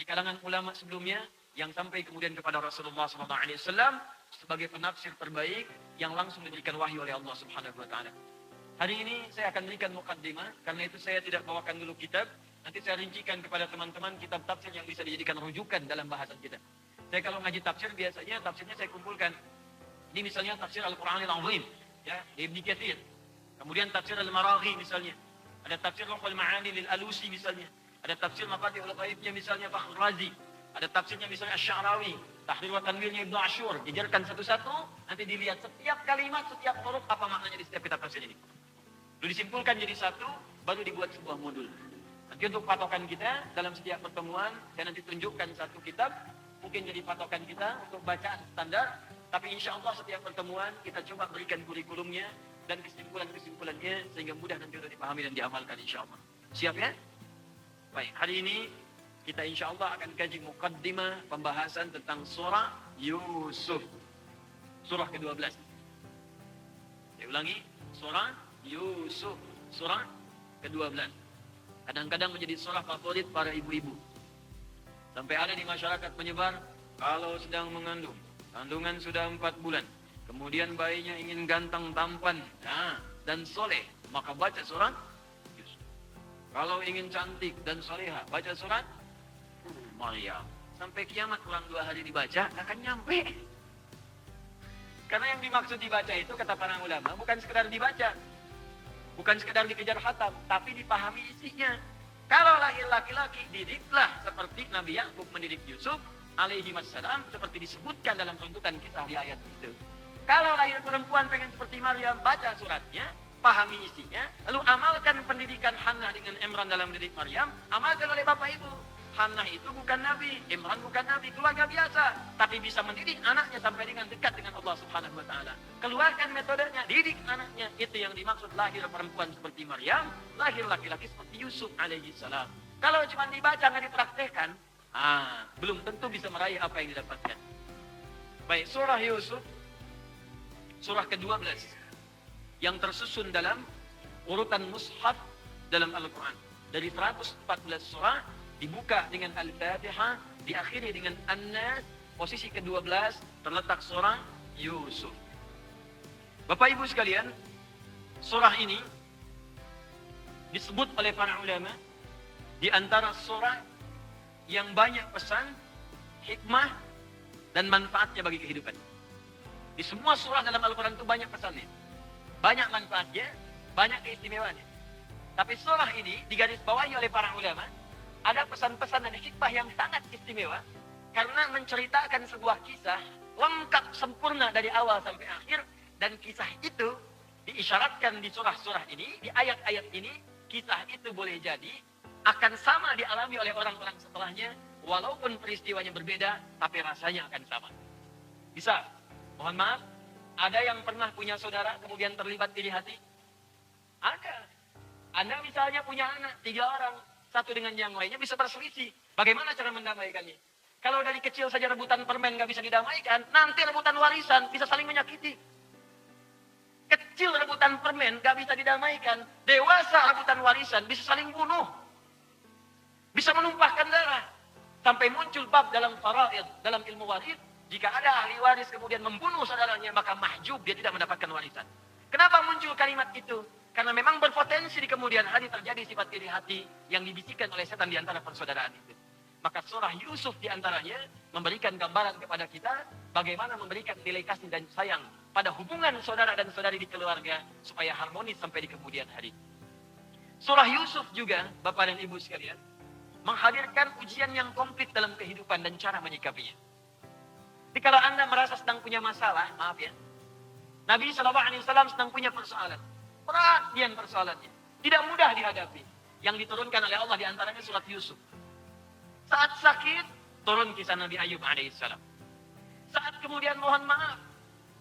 dari kalangan ulama sebelumnya yang sampai kemudian kepada Rasulullah SAW sebagai penafsir terbaik yang langsung diberikan wahyu oleh Allah Subhanahu wa taala. Hari ini saya akan berikan mukaddimah, karena itu saya tidak bawakan dulu kitab. Nanti saya rincikan kepada teman-teman kitab tafsir yang bisa dijadikan rujukan dalam bahasan kita. Saya kalau ngaji tafsir biasanya tafsirnya saya kumpulkan. Ini misalnya tafsir Al-Qur'anil Azim, ya, Ibnu Katsir. Kemudian tafsir Al-Maraghi misalnya. Ada tafsir Ruhul Ma'ani lil Alusi misalnya. Ada tafsir Mafatihul Ghaibnya misalnya Fakhrul Razi. Ada tafsirnya misalnya Asy-Sya'rawi, Tahrir wa Tanwirnya Ibnu Asyur. Dijarkan satu-satu, nanti dilihat setiap kalimat, setiap huruf apa maknanya di setiap kitab tafsir ini. Lalu disimpulkan jadi satu, baru dibuat sebuah modul. Nanti untuk patokan kita dalam setiap pertemuan, saya nanti tunjukkan satu kitab, mungkin jadi patokan kita untuk bacaan standar. Tapi insya Allah setiap pertemuan kita coba berikan kurikulumnya dan kesimpulan-kesimpulannya sehingga mudah nanti untuk dipahami dan diamalkan insya Allah. Siap ya? Baik, hari ini kita insya Allah akan kaji muqaddimah pembahasan tentang surah Yusuf. Surah ke-12. Saya ulangi, surah Yusuf. Surah ke-12. Kadang-kadang menjadi surah favorit para ibu-ibu. Sampai ada di masyarakat menyebar, kalau sedang mengandung, kandungan sudah 4 bulan, kemudian bayinya ingin ganteng tampan dan soleh, maka baca surah Yusuf. Kalau ingin cantik dan soleha, baca surah Maryam. Sampai kiamat kurang 2 hari dibaca, akan nyampe. Karena yang dimaksud dibaca itu kata para ulama bukan sekedar dibaca, bukan sekedar dikejar khatam, tapi dipahami isinya. Kalau lahir laki-laki, didiklah seperti Nabi Yakub mendidik Yusuf alaihi wassalam, seperti disebutkan dalam tuntutan kisah di ayat itu. Kalau lahir perempuan pengen seperti Maryam, baca suratnya, pahami isinya, lalu amalkan pendidikan Hannah dengan Imran dalam mendidik Maryam, amalkan oleh bapak ibu. Hannah itu bukan nabi, Imran bukan nabi, keluarga biasa, tapi bisa mendidik anaknya sampai dengan dekat dengan Allah Subhanahu wa taala. Keluarkan metodenya, didik anaknya. Itu yang dimaksud lahir perempuan seperti Maryam, lahir laki-laki seperti Yusuf alaihi salam. Kalau cuma dibaca nggak dipraktekkan, belum tentu bisa meraih apa yang didapatkan. Baik, surah Yusuf, surah ke-12 yang tersusun dalam urutan mushaf dalam Al-Quran. Dari 114 surah, dibuka dengan Al-Fatihah, diakhiri dengan An-Nas, posisi ke-12 terletak surah Yusuf. Bapak Ibu sekalian, surah ini disebut oleh para ulama di antara surah yang banyak pesan, hikmah, dan manfaatnya bagi kehidupan. Di semua surah dalam Al-Quran itu banyak pesannya, banyak manfaatnya, banyak keistimewaannya. Tapi surah ini digarisbawahi oleh para ulama, ada pesan-pesan dan hikmah yang sangat istimewa karena menceritakan sebuah kisah lengkap sempurna dari awal sampai akhir, dan kisah itu diisyaratkan di surah-surah ini, di ayat-ayat ini, kisah itu boleh jadi akan sama dialami oleh orang-orang setelahnya, walaupun peristiwanya berbeda, tapi rasanya akan sama. Bisa, mohon maaf, ada yang pernah punya saudara kemudian terlibat iri hati? Ada. Anda misalnya punya anak 3 orang, satu dengan yang lainnya bisa berselisih. Bagaimana cara mendamaikannya? Kalau dari kecil saja rebutan permen gak bisa didamaikan, nanti rebutan warisan bisa saling menyakiti. Kecil rebutan permen gak bisa didamaikan, dewasa rebutan warisan bisa saling bunuh. Bisa menumpahkan darah. Sampai muncul bab dalam faraid, dalam ilmu waris, jika ada ahli waris kemudian membunuh saudaranya, maka mahjub, dia tidak mendapatkan warisan. Kenapa muncul kalimat itu? Karena memang berpotensi di kemudian hari terjadi sifat iri hati yang dibisikkan oleh setan di antara persaudaraan itu. Maka surah Yusuf di antaranya memberikan gambaran kepada kita bagaimana memberikan nilai kasih dan sayang pada hubungan saudara dan saudari di keluarga supaya harmonis sampai di kemudian hari. Surah Yusuf juga, Bapak dan Ibu sekalian, menghadirkan ujian yang komplit dalam kehidupan dan cara menyikapinya. Jadi kalau Anda merasa sedang punya masalah, maaf ya, Nabi SAW sedang punya persoalan. Perhatian persoalannya. Tidak mudah dihadapi. Yang diturunkan oleh Allah diantaranya surat Yusuf. Saat sakit, turun kisah Nabi Ayub alaihissalam. Saat kemudian mohon maaf,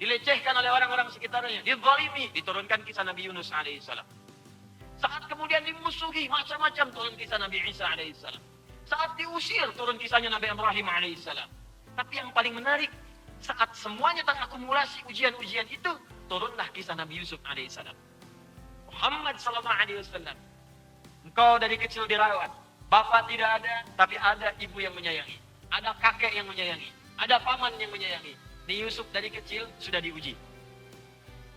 dilecehkan oleh orang-orang sekitarnya, dizalimi, diturunkan kisah Nabi Yunus alaihissalam. Saat kemudian dimusuhi, macam-macam turun kisah Nabi Isa alaihissalam. Saat diusir, turun kisahnya Nabi Ibrahim alaihissalam. Tapi yang paling menarik, saat semuanya terakumulasi ujian-ujian itu, turunlah kisah Nabi Yusuf alaihissalam. Muhammad sallallahu alaihi wasallam, engkau dari kecil dirawat, Bapak tidak ada, tapi ada ibu yang menyayangi. Ada kakek yang menyayangi. Ada paman yang menyayangi. Di Yusuf dari kecil sudah diuji.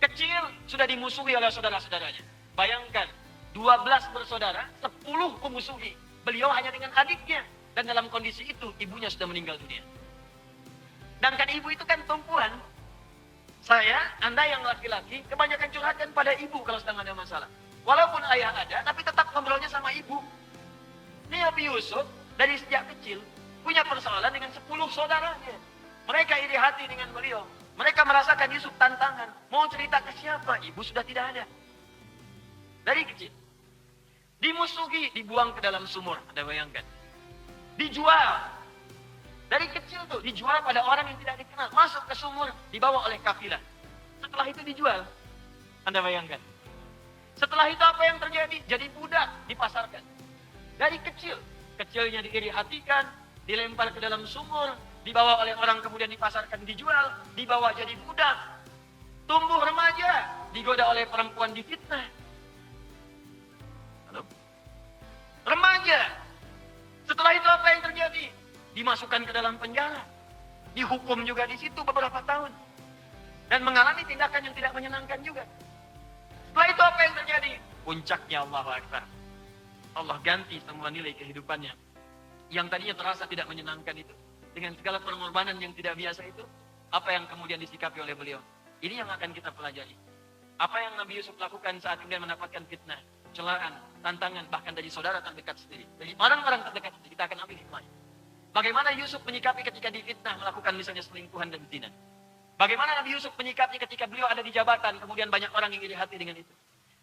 Kecil sudah dimusuhi oleh saudara-saudaranya. Bayangkan, 12 bersaudara, 10 memusuhi. Beliau hanya dengan adiknya. Dan dalam kondisi itu, ibunya sudah meninggal dunia. Dan kan ibu itu kan tumpuan. Anda yang laki-laki, kebanyakan curhatkan pada ibu kalau sedang ada masalah. Walaupun ayah ada, tapi tetap ngobrolnya sama ibu. Ini Nabi Yusuf, dari sejak kecil, punya persoalan dengan 10 saudaranya. Mereka iri hati dengan beliau. Mereka merasakan Yusuf tantangan. Mau cerita ke siapa? Ibu sudah tidak ada. Dari kecil. Dimusuhi, dibuang ke dalam sumur. Anda bayangkan. Dijual. Dari kecil tuh, dijual pada orang yang tidak dikenal. Masuk ke sumur, dibawa oleh kafilah. Setelah itu dijual. Anda bayangkan. Setelah itu apa yang terjadi? Jadi budak, dipasarkan. Dari kecil. Kecilnya diiri hatikan, dilempar ke dalam sumur, dibawa oleh orang kemudian dipasarkan, dijual, dibawa jadi budak. Tumbuh remaja, digoda oleh perempuan, difitnah. Halo? Remaja. Setelah itu apa yang terjadi? Dimasukkan ke dalam penjara. Dihukum juga di situ beberapa tahun. Dan mengalami tindakan yang tidak menyenangkan juga. Setelah itu apa yang terjadi? Puncaknya Allahu Akbar. Allah ganti semua nilai kehidupannya. Yang tadinya terasa tidak menyenangkan itu. Dengan segala pengorbanan yang tidak biasa itu. Apa yang kemudian disikapi oleh beliau? Ini yang akan kita pelajari. Apa yang Nabi Yusuf lakukan saat kemudian mendapatkan fitnah, celaan, tantangan, bahkan dari saudara terdekat sendiri. Dari orang-orang terdekat sendiri, kita akan ambil hikmahnya. Bagaimana Yusuf menyikapi ketika difitnah melakukan misalnya selingkuhan dan zina. Bagaimana Nabi Yusuf menyikapi ketika beliau ada di jabatan, kemudian banyak orang yang iri hati dengan itu.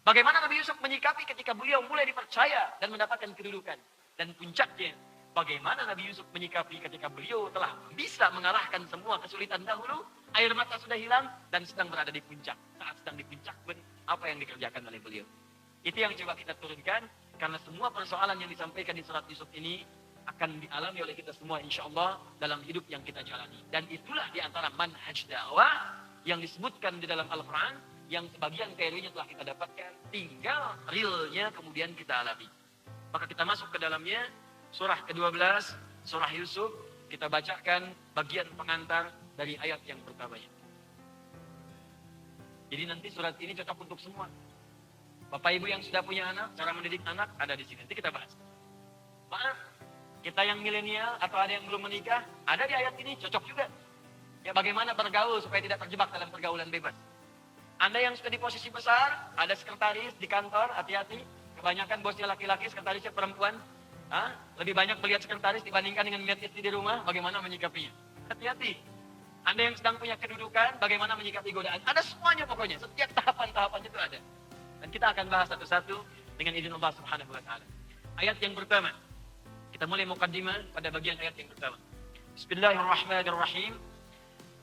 Bagaimana Nabi Yusuf menyikapi ketika beliau mulai dipercaya dan mendapatkan kedudukan. Dan puncaknya, bagaimana Nabi Yusuf menyikapi ketika beliau telah bisa mengalahkan semua kesulitan dahulu, air mata sudah hilang, dan sedang berada di puncak. Saat sedang di puncak pun, apa yang dikerjakan oleh beliau. Itu yang coba kita turunkan, karena semua persoalan yang disampaikan di surat Yusuf ini, akan dialami oleh kita semua insya Allah dalam hidup yang kita jalani. Dan itulah diantara manhaj dakwah yang disebutkan di dalam Al-Quran, yang sebagian teorinya telah kita dapatkan, tinggal realnya kemudian kita alami. Maka kita masuk ke dalamnya, surah ke-12, surah Yusuf, kita bacakan bagian pengantar dari ayat yang pertamanya. Jadi nanti surat ini cocok untuk semua. Bapak Ibu yang sudah punya anak, cara mendidik anak ada di sini. Nanti kita bahas. Maaf, kita yang milenial atau ada yang belum menikah, ada di ayat ini, cocok juga. Ya bagaimana bergaul supaya tidak terjebak dalam pergaulan bebas. Anda yang sudah di posisi besar, ada sekretaris di kantor, hati-hati. Kebanyakan bosnya laki-laki, sekretarisnya perempuan. Lebih banyak melihat sekretaris dibandingkan dengan melihat istri di rumah, bagaimana menyikapinya. Hati-hati. Anda yang sedang punya kedudukan, bagaimana menyikapi godaan. Ada semuanya pokoknya, setiap tahapan-tahapan itu ada. Dan kita akan bahas satu-satu dengan izin Allah Subhanahu wa Ta'ala. Ayat yang pertama. Kita mulai mukaddimah pada bagian ayat yang pertama. Bismillahirrahmanirrahim.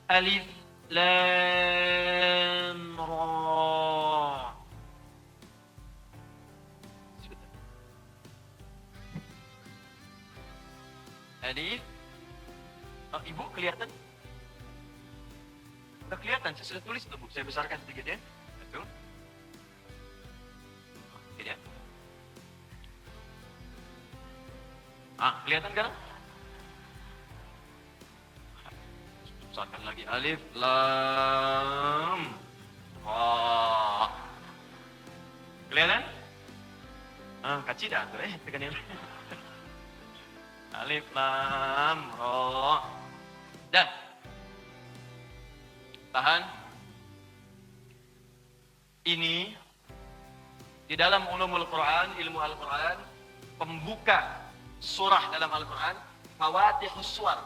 Alif Lam Ra. Alif. Ibu kelihatan? Sudah kelihatan, saya sudah tulis tuh, Bu. Saya besarkan sedikit ya. Betul. Tidak. Kelihatan kan? Besarkan lagi. Alif Lam Ra. Kelihatan? Kecil dah tuh tekan yang Alif Lam Ra. Dah. Tahan. Ini di dalam ulumul Quran, ilmu Al-Quran, pembuka surah dalam Al-Quran, fawatihus suwar,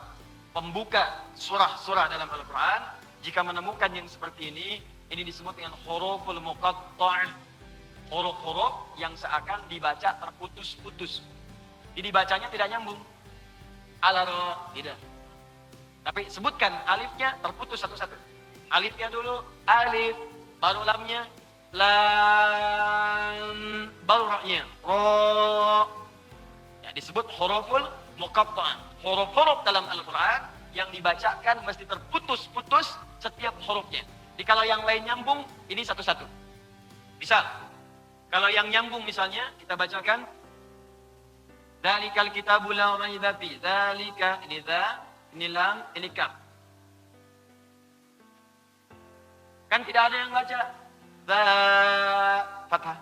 pembuka surah-surah dalam Al-Quran. Jika menemukan yang seperti ini disebut dengan huruful muqatta', huruf-huruf yang seakan dibaca terputus-putus. Jadi bacanya tidak nyambung. Al-Ra, tidak. Tapi sebutkan alifnya terputus satu-satu. Alifnya dulu, alif, baru lamnya, lam, baru ra-nya, ra. Ya, disebut huruful muqatta'ah. Huruf-huruf dalam Al-Quran yang dibacakan mesti terputus-putus setiap hurufnya. Jadi kalau yang lain nyambung, ini satu-satu. Misal, kalau yang nyambung misalnya, kita bacakan Dzalikal kitabu la raiba fi. Dzalika ini dza, ini lam, ini kaf. Kan tidak ada yang baca dza fathah,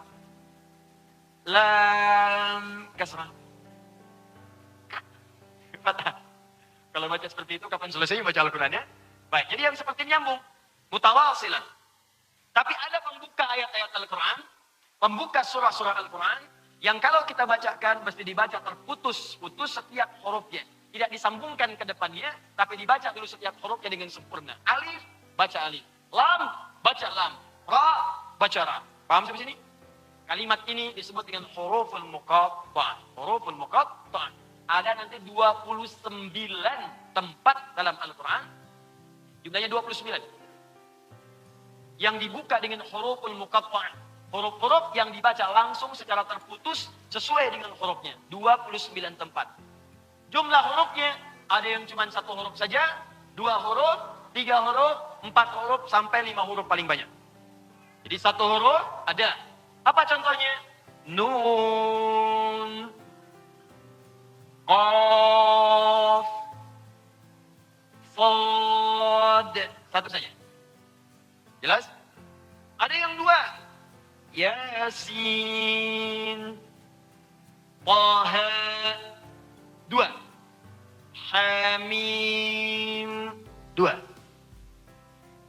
lam kasrah, fathah. Kalau baca seperti itu kapan selesai baca Al-Qur'annya? Baik, jadi yang seperti ini nyambung, mutawasilan. Tapi ada pembuka ayat-ayat Al-Qur'an, pembuka surah-surah Al-Qur'an yang kalau kita bacakan mesti dibaca terputus-putus setiap hurufnya. Tidak disambungkan ke depannya, tapi dibaca dulu setiap hurufnya dengan sempurna. Alif, baca alif. Lam, baca lam. Ra, baca ra. Paham sampai sini? Kalimat ini disebut dengan huruful muqatta'ah. Huruful muqatta'ah. Ada nanti 29 tempat dalam Al-Quran. Jumlahnya 29. Yang dibuka dengan huruful muqatta'ah. Huruf-huruf yang dibaca langsung secara terputus sesuai dengan hurufnya. 29 tempat. Jumlah hurufnya ada yang cuma 1 huruf saja, 2 huruf, 3 huruf, 4 huruf, sampai 5 huruf paling banyak. Jadi 1 huruf ada. Apa contohnya? Nun, Qaf, Shad. 1 saja. Jelas? Ada yang 2. Yasin, Taha. 2. Hamim. 2.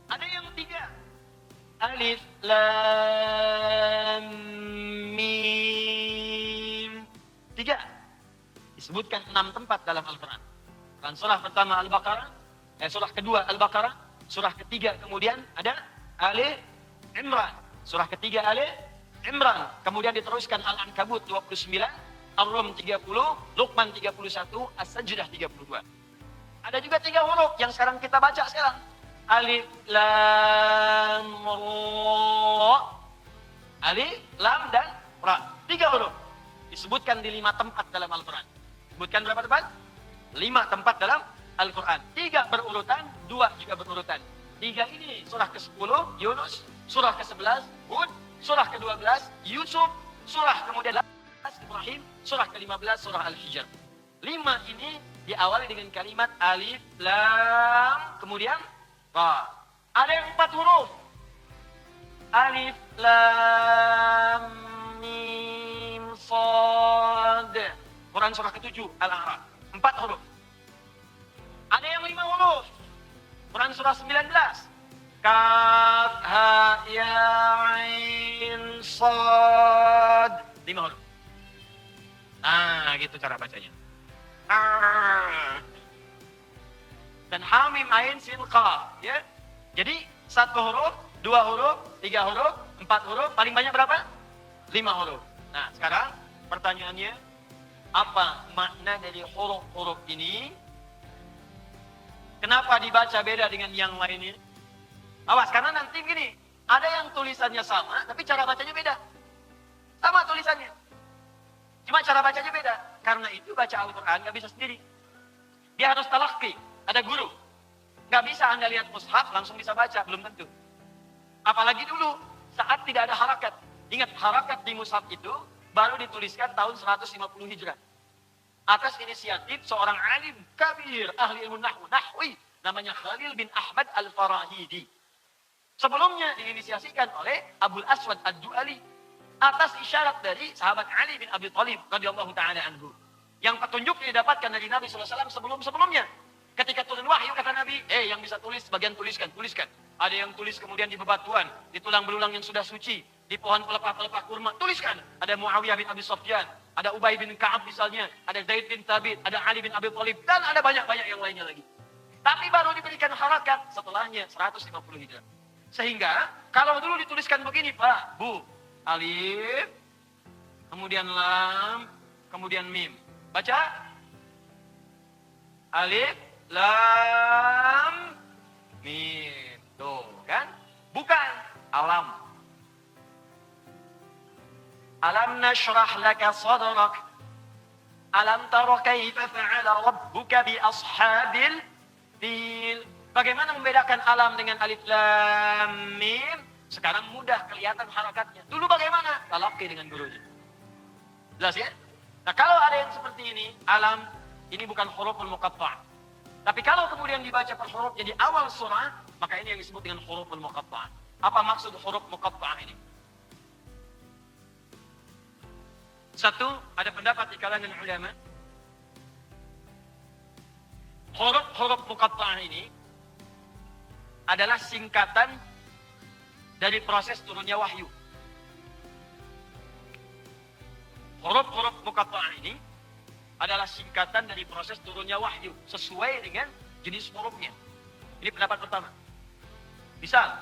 Ada yang 3. Alif, Lam, Mim. 3. Disebutkan 6 tempat dalam Al-Quran. Dan surah pertama Al-Baqarah, surah kedua Al-Baqarah, surah ketiga kemudian ada Ali Imran. Surah ketiga Ali Imran. Kemudian diteruskan Al-Ankabut 29, Ar-Rum 30, Luqman 31, As-Sajdah 32. Ada juga 3 huruf yang sekarang kita baca sekarang. Alif, Lam, Ra. Alif, Lam, dan Ra. 3 huruf. Disebutkan di 5 tempat dalam Al-Quran. Sebutkan berapa tempat? 5 tempat dalam Al-Quran. 3 berurutan, 2 juga berurutan. 3 ini surah ke-10, Yunus. Surah ke-11, Hud. Surah ke-12, Yusuf. Surah kemudian Ibrahim. Surah ke-15, surah Al-Hijr. 5 ini diawali dengan kalimat Alif, Lam, kemudian Ra. Ada yang 4 huruf. Alif, Lam, Mim, Shad. Quran surah ke-7, Al-A'raf. 4 huruf. Ada yang 5 huruf. Quran surah 19. Kaf, Ha, Ya, Ain, Shad. 5 huruf. Nah, gitu cara bacanya. Dan Hamim, Ain, Sin, Qaf. Ya. Jadi 1 huruf, 2 huruf, 3 huruf, 4 huruf. Paling banyak berapa? 5 huruf. Nah, sekarang pertanyaannya, apa makna dari huruf-huruf ini? Kenapa dibaca beda dengan yang lainnya? Awas, karena nanti gini, ada yang tulisannya sama, tapi cara bacanya beda. Sama tulisannya, cuma cara bacanya beda. Karena itu baca Al-Quran gak bisa sendiri. Dia harus talaqi, ada guru. Gak bisa Anda lihat mushaf langsung bisa baca, belum tentu. Apalagi dulu, saat tidak ada harakat. Ingat, harakat di mushaf itu baru dituliskan tahun 150 Hijrah. Atas inisiatif seorang alim kabir, ahli ilmu nahwi, namanya Khalil bin Ahmad Al-Farahidi. Sebelumnya diinisiasikan oleh Abul Aswad Ad-Du'ali atas isyarat dari sahabat Ali bin Abi Thalib radhiyallahu taala anhu. Yang petunjuknya didapatkan dari Nabi sallallahu alaihi wasallam sebelumnya. Ketika turun wahyu kata Nabi, yang bisa tulis sebagian tuliskan. Ada yang tulis kemudian di bebatuan, di tulang belulang yang sudah suci, di pohon pelepah-pelepah kurma, tuliskan. Ada Muawiyah bin Abi Sufyan, ada Ubay bin Ka'ab misalnya, ada Zaid bin Thabit, ada Ali bin Abi Thalib, dan ada banyak-banyak yang lainnya lagi. Tapi baru diberikan harakat setelahnya 150 Hijrah. Sehingga kalau dulu dituliskan begini, Pak, Bu, Alif, kemudian Lam, kemudian Mim. Baca Alif, Lam, Mim. Tuh kan? Bukan Alam. Alam nashrah laka sadrak. Alam tara kaifa fa'ala rabbuka bi ashabil fil. Bagaimana membedakan alam dengan alif lam mim? Sekarang mudah kelihatan harakatnya. Dulu bagaimana? Talaqi dengan gurunya. Jelas ya? Nah, kalau ada yang seperti ini, alam, ini bukan huruful muqatta'. Tapi kalau kemudian dibaca per huruf jadi awal surah, maka ini yang disebut dengan huruful muqatta'. Apa maksud huruf muqatta' ini? Satu, ada pendapat di kalangan ulama, huruf-huruf muqatta' ini adalah singkatan dari proses turunnya wahyu. Huruf-huruf muqatta'ah ini adalah singkatan dari proses turunnya wahyu sesuai dengan jenis hurufnya. Ini pendapat pertama. Misal,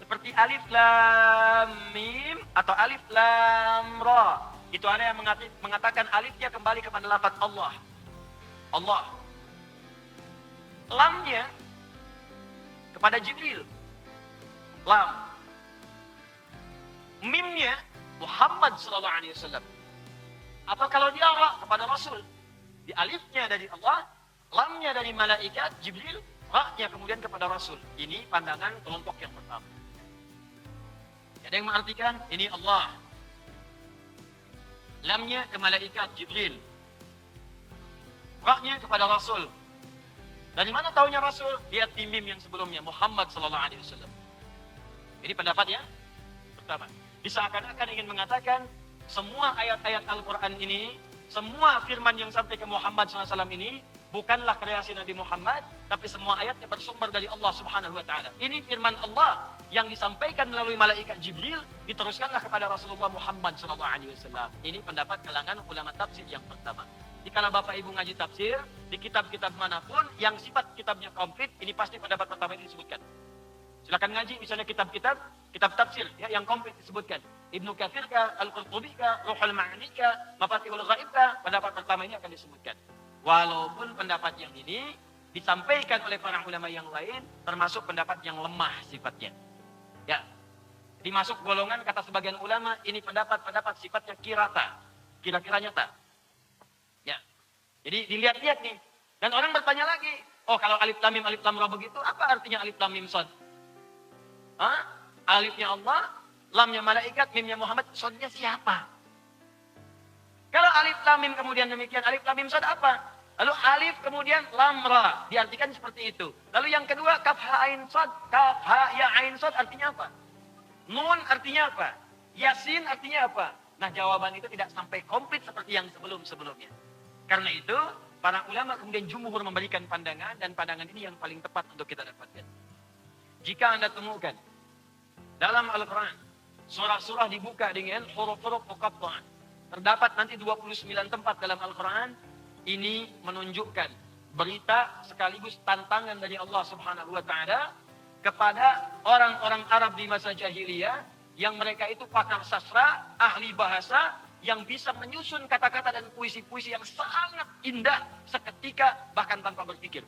seperti alif lam mim atau alif lam ra. Itu ada yang mengatakan alifnya kembali kepada lafaz Allah. Allah. Lamnya kepada Jibril. Lam. Mimnya Muhammad sallallahu alaihi wasallam. Atau kalau dia ra kepada Rasul. Di alifnya dari Allah, lamnya dari malaikat Jibril, ra-nya kemudian kepada Rasul. Ini pandangan kelompok yang pertama. Ada yang mengartikan ini Allah. Lamnya ke malaikat Jibril. Ra-nya kepada Rasul. Dari mana taunya Rasul? Lihat di mim yang sebelumnya, Muhammad sallallahu alaihi wasallam. Ini pendapat yang pertama. Diseakan-akan ingin mengatakan semua ayat-ayat Al-Quran ini, semua firman yang sampai ke Muhammad SAW ini, bukanlah kreasi Nabi Muhammad, tapi semua ayatnya bersumber dari Allah Subhanahu Wa Taala. Ini firman Allah yang disampaikan melalui malaikat Jibril, diteruskanlah kepada Rasulullah Muhammad SAW. Ini pendapat kalangan ulama tafsir yang pertama. Jika Bapak Ibu ngaji tafsir, di kitab-kitab manapun yang sifat kitabnya komplit, ini pasti pendapat pertama ini disebutkan. Silakan ngaji misalnya kitab-kitab tafsir ya, yang komplit disebutkan. Ibnu Katsir kah, Al-Qurtubi kah, Ruhul Ma'ani kah, Mafatihul Ghaib kah, pendapat pertama ini akan disebutkan. Walaupun pendapat yang ini disampaikan oleh para ulama yang lain termasuk pendapat yang lemah sifatnya. Ya. Dimasuk golongan kata sebagian ulama ini pendapat sifatnya kira-kira nyata. Ya. Jadi dilihat-lihat nih. Dan orang bertanya lagi, oh kalau alif lam mim alif lam ra begitu, apa artinya alif lam mim shad? Alifnya Allah, lamnya malaikat, mimnya Muhammad, shadnya siapa? Kalau alif lam mim kemudian demikian, alif lam mim shad apa? Lalu alif kemudian lam ra, diartikan seperti itu. Lalu yang kedua kaf ha ain shad, kaf ha ya ain shad artinya apa? Nun artinya apa? Yasin artinya apa? Nah, jawaban itu tidak sampai komplit seperti yang sebelum-sebelumnya. Karena itu, para ulama kemudian jumhur memberikan pandangan, dan pandangan ini yang paling tepat untuk kita dapatkan. Jika Anda temukan dalam Al-Quran, surah-surah dibuka dengan huruf-huruf muqatta'ah. Terdapat nanti 29 tempat dalam Al-Quran. Ini menunjukkan berita sekaligus tantangan dari Allah Subhanahu Wa Taala kepada orang-orang Arab di masa jahiliyah yang mereka itu pakar sastra, ahli bahasa, yang bisa menyusun kata-kata dan puisi-puisi yang sangat indah seketika bahkan tanpa berpikir.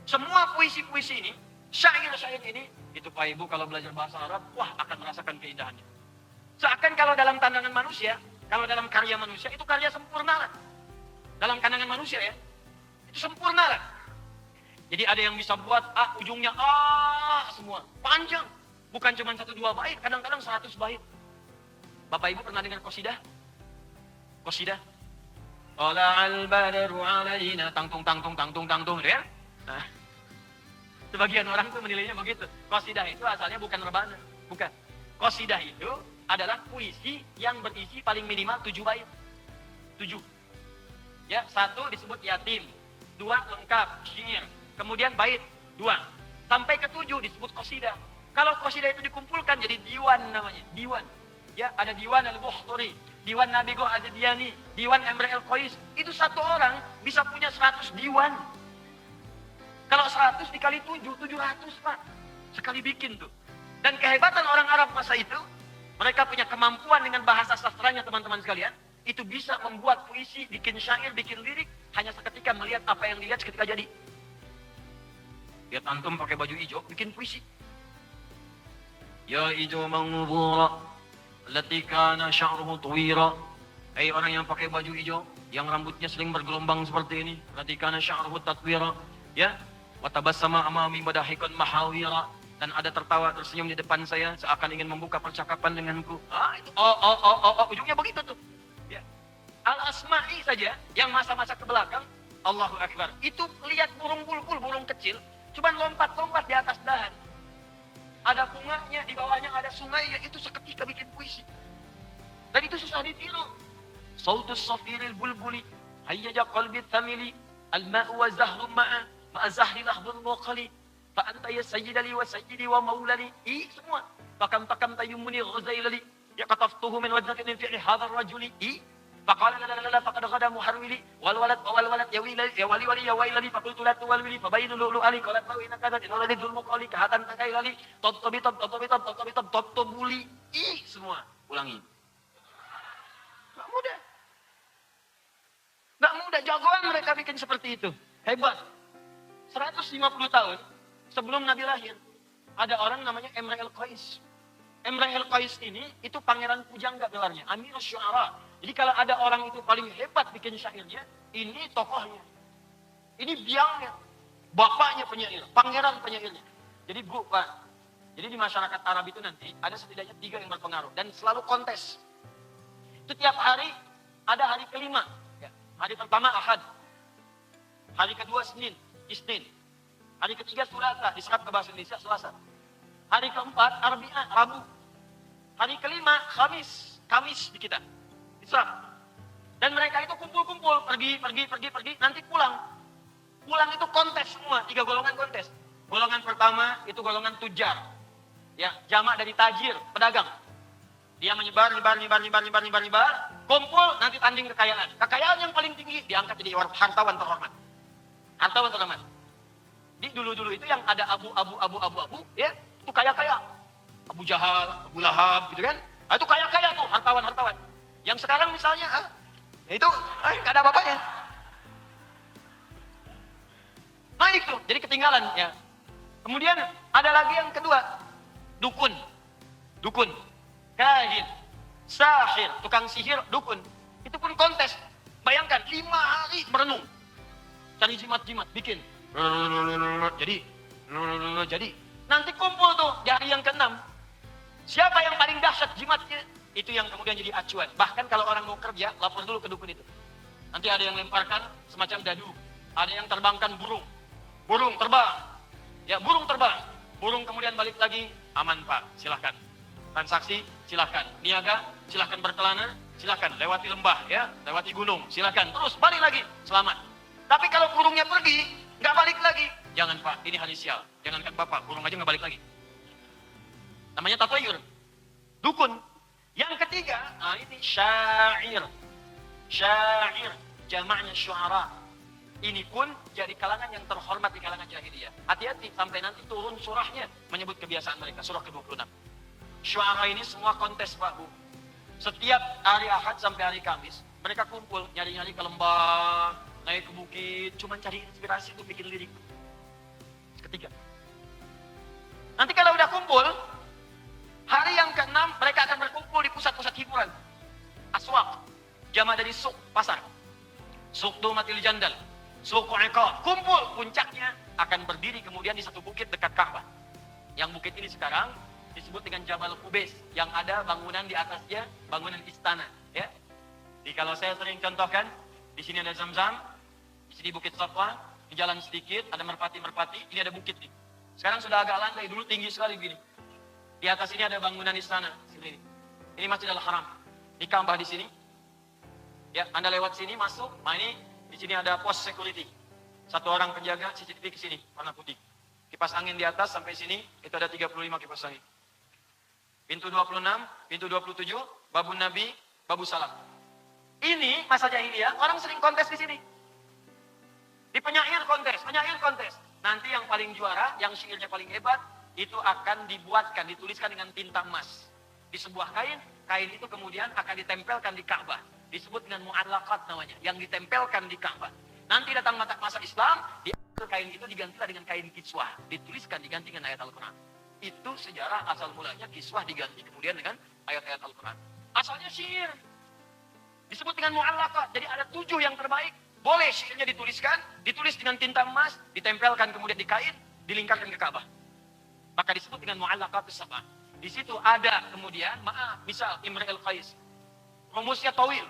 Semua puisi-puisi ini, syair-syair ini, itu Pak Ibu kalau belajar bahasa Arab, wah akan merasakan keindahannya. Seakan kalau dalam pandangan manusia, kalau dalam karya manusia, itu karya sempurna lah. Dalam pandangan manusia ya, itu sempurna lah. Jadi ada yang bisa buat ujungnya semua, panjang. Bukan cuma 1-2 bait, kadang-kadang 100 bait. Bapak Ibu pernah dengar qasidah? Qasidah. Tala'al badru alaina tangtung ya. Nah, sebagian orang tuh menilainya begitu. Qasidah itu asalnya bukan rebana, bukan. Qasidah itu adalah puisi yang berisi paling minimal 7 bait. 7. Ya, 1 disebut yatim, 2 lengkap, syair, kemudian bait 2. Sampai ke 7 disebut qasidah. Kalau qasidah itu dikumpulkan jadi diwan namanya, diwan. Ya, ada diwan al-Buhturi, diwan Nabi Goh Ad-Diyani, diwan Imre al-Qais. Itu satu orang bisa punya 100 diwan. Kalau 100 dikali 7, 700 Pak. Sekali bikin tuh. Dan kehebatan orang Arab masa itu, mereka punya kemampuan dengan bahasa sastranya teman-teman sekalian. Itu bisa membuat puisi, bikin syair, bikin lirik, hanya seketika melihat apa yang dilihat seketika jadi. Lihat antum pakai baju hijau, bikin puisi. Ya hijau mangubura, latikana sya'ruhu tuwira. Hai orang yang pakai baju hijau, yang rambutnya sering bergelombang seperti ini. Latikana sya'ruhu tatwira. Ya, watabassama amami madahikun mahawira. Dan ada tertawa tersenyum di depan saya, seakan ingin membuka percakapan denganku. Itu ujungnya begitu tuh. Ya. Al-Asma'i saja, yang masa-masa ke belakang, Allahu Akbar. Itu lihat burung bulbul, burung kecil, cuman lompat-lompat di atas dahan. Ada bunganya, di bawahnya ada sungainya, itu seketika bikin puisi. Dan itu susah ditiru. Sautus safiril bulbuli, hayyaja qalbi thamili, al-ma'u wa zahru ma'a zahri lahdul muqali, fa anta ya sayyidali wa sayyidi wa maulani. Semua. Pakam-pakam tayyumuni ghazailali, ya qataftuhu min wajnatin min fi'li hadha ar-rajuli. Faqala la faqad ghada muharwili wal walad ya wali ya wailali faqultu la tuwalwili fabayinu lu'lu ali qalat lahu inna kadha inalladhi dhulmu qali kahatan takailali tobuli. Semua ulangi. Nggak mudah, jagoan mereka bikin seperti itu. Hebat. 150 tahun sebelum Nabi lahir, ada orang namanya Imre el-Qais. Imre el-Qais ini itu pangeran pujangga gelarnya, Amirus Syu'ara. Jadi kalau ada orang itu paling hebat bikin syairnya, ini tokohnya. Ini biangnya. Bapaknya penyair, pangeran penyairnya. Jadi jadi di masyarakat Arab itu nanti ada setidaknya 3 yang berpengaruh dan selalu kontes. Itu tiap hari ada hari kelima. Ya. Hari pertama Ahad. Hari kedua Senin, Isnin. Hari ketiga Sulasa, diserap ke bahasa Indonesia Selasa. Hari keempat Arbi'a, Rabu. Hari kelima Kamis di kita. Diserap. Dan mereka itu kumpul-kumpul, pergi, nanti pulang. Pulang itu kontes semua, 3 golongan kontes. Golongan pertama itu golongan tujar. Ya, jamak dari tajir, pedagang. Dia menyebar, kumpul, nanti tanding kekayaan. Kekayaan yang paling tinggi diangkat jadi hartawan terhormat. Hartawan terhormat. Di dulu-dulu itu yang ada abu, ya, itu kaya-kaya. Abu Jahal, Abu Lahab, gitu kan. Nah, itu kaya-kaya tuh, hartawan. Yang sekarang misalnya, itu nggak ada apa-apanya. Naik tuh, jadi ketinggalan ya. Kemudian ada lagi yang kedua, dukun, kahin, sahir, tukang sihir, dukun. Itu pun kontes. Bayangkan 5 hari merenung, cari jimat-jimat, bikin. Jadi nanti kumpul tuh di hari yang ke-6. Siapa yang paling dahsyat jimatnya? Itu yang kemudian jadi acuan. Bahkan kalau orang mau kerja, lapor dulu ke dukun itu. Nanti ada yang lemparkan semacam dadu. Ada yang terbangkan burung. Burung terbang. Ya, burung terbang. Burung kemudian balik lagi. Aman Pak, silahkan. Transaksi, silahkan. Niaga, silahkan berkelana. Silahkan. Lewati lembah, ya. Lewati gunung, silahkan. Terus balik lagi. Selamat. Tapi kalau burungnya pergi, nggak balik lagi. Jangan Pak, ini hari sial. Jangankan Bapak, burung aja nggak balik lagi. Namanya tatayur. Dukun. Yang ketiga, ini syair, jamaknya syu'ara. Ini pun jadi kalangan yang terhormat di kalangan jahiliyah. Hati-hati sampai nanti turun surahnya menyebut kebiasaan mereka, surah ke-26. Syu'ara ini semua kontes Pak Bu. Setiap hari Ahad sampai hari Kamis, mereka kumpul nyari-nyari ke lembah, naik ke bukit, cuma cari inspirasi untuk bikin lirik. Ketiga. Nanti kalau udah kumpul, hari yang ke-6 mereka akan berkumpul di pusat-pusat hiburan. Aswaq, jamak dari suq, pasar. Suq Dumatil Jandal, Suq Iqab. Kumpul, puncaknya akan berdiri kemudian di satu bukit dekat Ka'bah. Yang bukit ini sekarang disebut dengan Jabal Qubais, yang ada bangunan di atasnya, bangunan istana, ya. Jadi kalau saya sering contohkan, di sini ada Zam-Zam, di sini Bukit Safa, di jalan sedikit ada merpati-merpati, ini ada bukit nih. Sekarang sudah agak landai, dulu tinggi sekali begini. Di atas ini ada bangunan istana, sini. Ini Masjidil Haram. Di Ka'bah di sini. Ya, Anda lewat sini masuk. Nah ini di sini ada pos security. 1 orang penjaga CCTV ke sini, warna putih. Kipas angin di atas sampai sini itu ada 35 kipas angin. Pintu 26, pintu 27, Babun Nabi, Babu Salam. Ini masa jahiliyah, orang sering kontes di sini. Di penyair kontes. Nanti yang paling juara, yang syairnya paling hebat, itu akan dibuatkan, dituliskan dengan tinta emas. Di sebuah kain itu kemudian akan ditempelkan di Ka'bah. Disebut dengan mu'allaqat namanya, yang ditempelkan di Ka'bah. Nanti datang masa Islam, kain itu digantilah dengan kain kiswah. Dituliskan, diganti dengan ayat Al-Quran. Itu sejarah asal mulanya kiswah diganti kemudian dengan ayat-ayat Al-Quran. Asalnya syair. Disebut dengan mu'allaqat. Jadi ada 7 yang terbaik. Boleh syairnya ditulis dengan tinta emas, ditempelkan kemudian di kain, dilingkarkan ke Ka'bah. Maka disebut dengan mu'allaqatus sab'ah. Di situ ada kemudian, misal Imre el-Qais. Rumusnya tawil.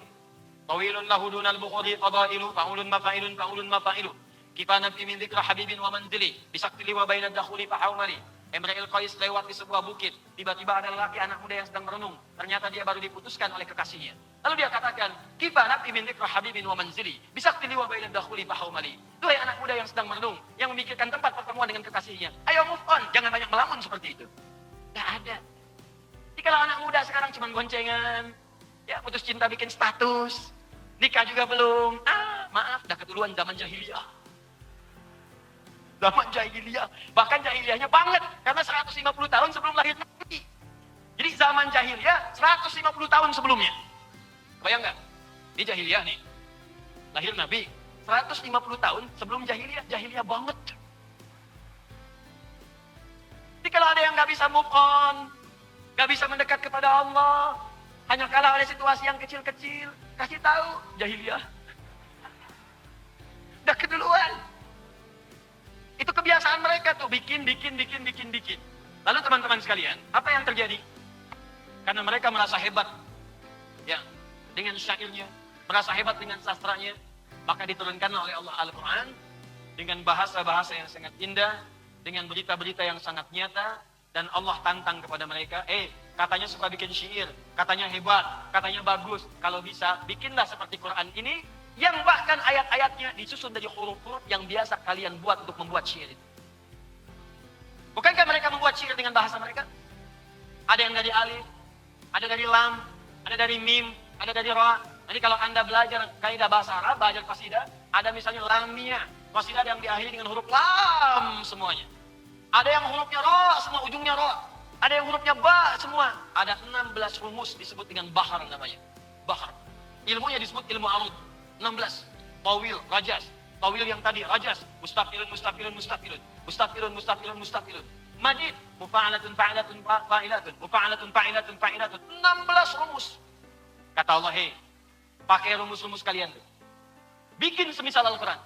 Tawilun lahu dunal bukhuri qadailu, fa'ulun mafa'ilun, fa'ulun mafa'ilu. Kifana fi min dzikra habibin wa manzili, bisaktili wa bainad dakhuli fahawmali. Imra'il Qais lewat di sebuah bukit. Tiba-tiba ada lelaki anak muda yang sedang merenung. Ternyata dia baru diputuskan oleh kekasihnya. Lalu dia katakan, kifana fi min dzikra habibin wa manzili, bisaktili wa bainad dakhuli fahawmali. Duhai anak muda yang sedang merenung, yang memikirkan tempat pertemuan dengan kekasihnya. Ayo move on, jangan banyak melamun seperti itu. Nggak ada. Jadi kalau anak muda sekarang cuma goncengan, ya putus cinta bikin status, nikah juga belum. Maaf, udah keduluan zaman jahiliyah. Zaman jahiliyah, bahkan jahiliyahnya banget, karena 150 tahun sebelum lahir Nabi. Jadi zaman jahiliyah 150 tahun sebelumnya. Bayang nggak? Ini jahiliyah nih, lahir Nabi 150 tahun sebelum jahiliyah, jahiliyah banget. Jadi kalau ada yang nggak bisa move on, nggak bisa mendekat kepada Allah, hanya kalah oleh situasi yang kecil-kecil, kasih tahu jahiliyah. Udah keduluan. Itu kebiasaan mereka tuh, bikin. Lalu teman-teman sekalian, apa yang terjadi? Karena mereka merasa hebat, ya, dengan syairnya, merasa hebat dengan sastranya, maka diturunkan oleh Allah Al-Quran dengan bahasa-bahasa yang sangat indah, dengan berita-berita yang sangat nyata, dan Allah tantang kepada mereka, katanya suka bikin syair, katanya hebat, katanya bagus, kalau bisa, bikinlah seperti Quran ini, yang bahkan ayat-ayatnya disusun dari huruf-huruf yang biasa kalian buat untuk membuat syair itu. Bukankah mereka membuat syair dengan bahasa mereka? Ada yang dari alif, ada dari lam, ada dari mim, ada dari ra. Jadi kalau Anda belajar kaidah bahasa Arab, belajar qasidah, ada misalnya lamia, qasidah yang diakhiri dengan huruf lam semuanya. Ada yang hurufnya ra, semua ujungnya ra. Ada yang hurufnya ba semua. Ada 16 rumus disebut dengan bahar namanya. Bahar. Ilmunya disebut ilmu arud. 16. Tawil, rajas. Tawil yang tadi, rajas. Mustafilun. Madid, mufa'alatun fa'ilatun fa'ilatun. Mufa'alatun fa'ilatun fa'ilatun. 16 rumus. Kata Allah, pakai rumus-rumus kalian tuh. Bikin semisal Al-Quran.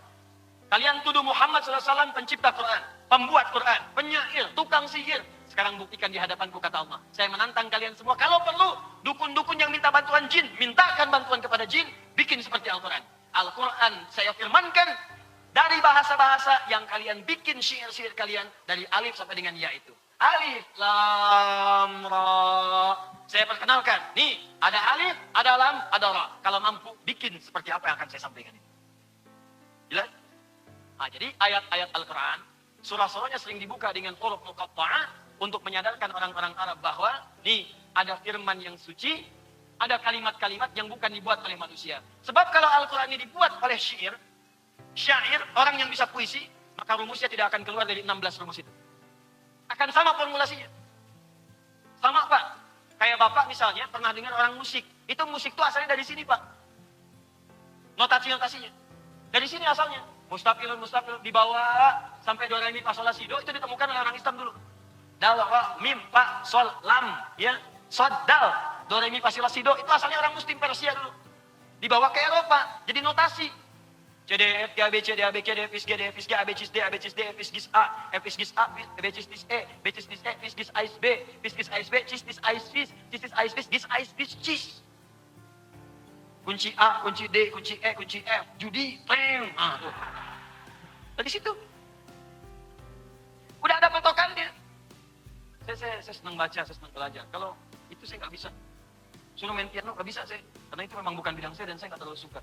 Kalian tuduh Muhammad SAW pencipta Quran, pembuat Quran, penyair, tukang sihir. Sekarang buktikan di hadapanku, kata Allah. Saya menantang kalian semua. Kalau perlu, dukun-dukun yang minta bantuan jin, mintakan bantuan kepada jin, bikin seperti Al-Quran. Al-Quran saya firmankan dari bahasa-bahasa yang kalian bikin syair-syair kalian dari alif sampai dengan ya itu. Alif, lam, ra. Saya perkenalkan. Nih, ada alif, ada lam, ada ra. Kalau mampu, bikin seperti apa yang akan saya sampaikan ini. Jelas? Jadi ayat-ayat Al-Quran, surah-surahnya sering dibuka dengan huruf muqatta'ah, untuk menyadarkan orang-orang Arab bahwa nih ada firman yang suci, ada kalimat-kalimat yang bukan dibuat oleh manusia. Sebab kalau Al-Quran ini dibuat oleh syair, orang yang bisa puisi, maka rumusnya tidak akan keluar dari 16 rumus itu. Akan sama formulasinya. Sama Pak. Kayak Bapak misalnya pernah dengar orang musik. Itu musik itu asalnya dari sini Pak. Notasi-notasinya. Dari sini asalnya. Mustafilun dibawa sampai do re mi fa sol la si do, itu ditemukan oleh orang Islam dulu. Dal, ra, mim, fa, sol, lam, ya, sod, dal, do, re, mi, fa, sol, la, si, do. Itu asalnya orang Muslim Persia dulu. Dibawa ke Eropa, jadi notasi. C, D, F, G, A, B, C, D, A, B, C, D, F, G, D, F, G, A, B, C, D, A, B, C, D, F, G, A, F, G, A, B, C, D, E, B, C, D, E, F, G, A, B, B, C, B, C, D, A, C, D, C, kunci A, kunci D, kunci E, kunci F, judi, peng. Dari situ. Udah ada patokannya. Saya senang baca, saya senang belajar. Kalau itu saya nggak bisa. Suruh main piano nggak bisa saya. Karena itu memang bukan bidang saya dan saya nggak terlalu suka.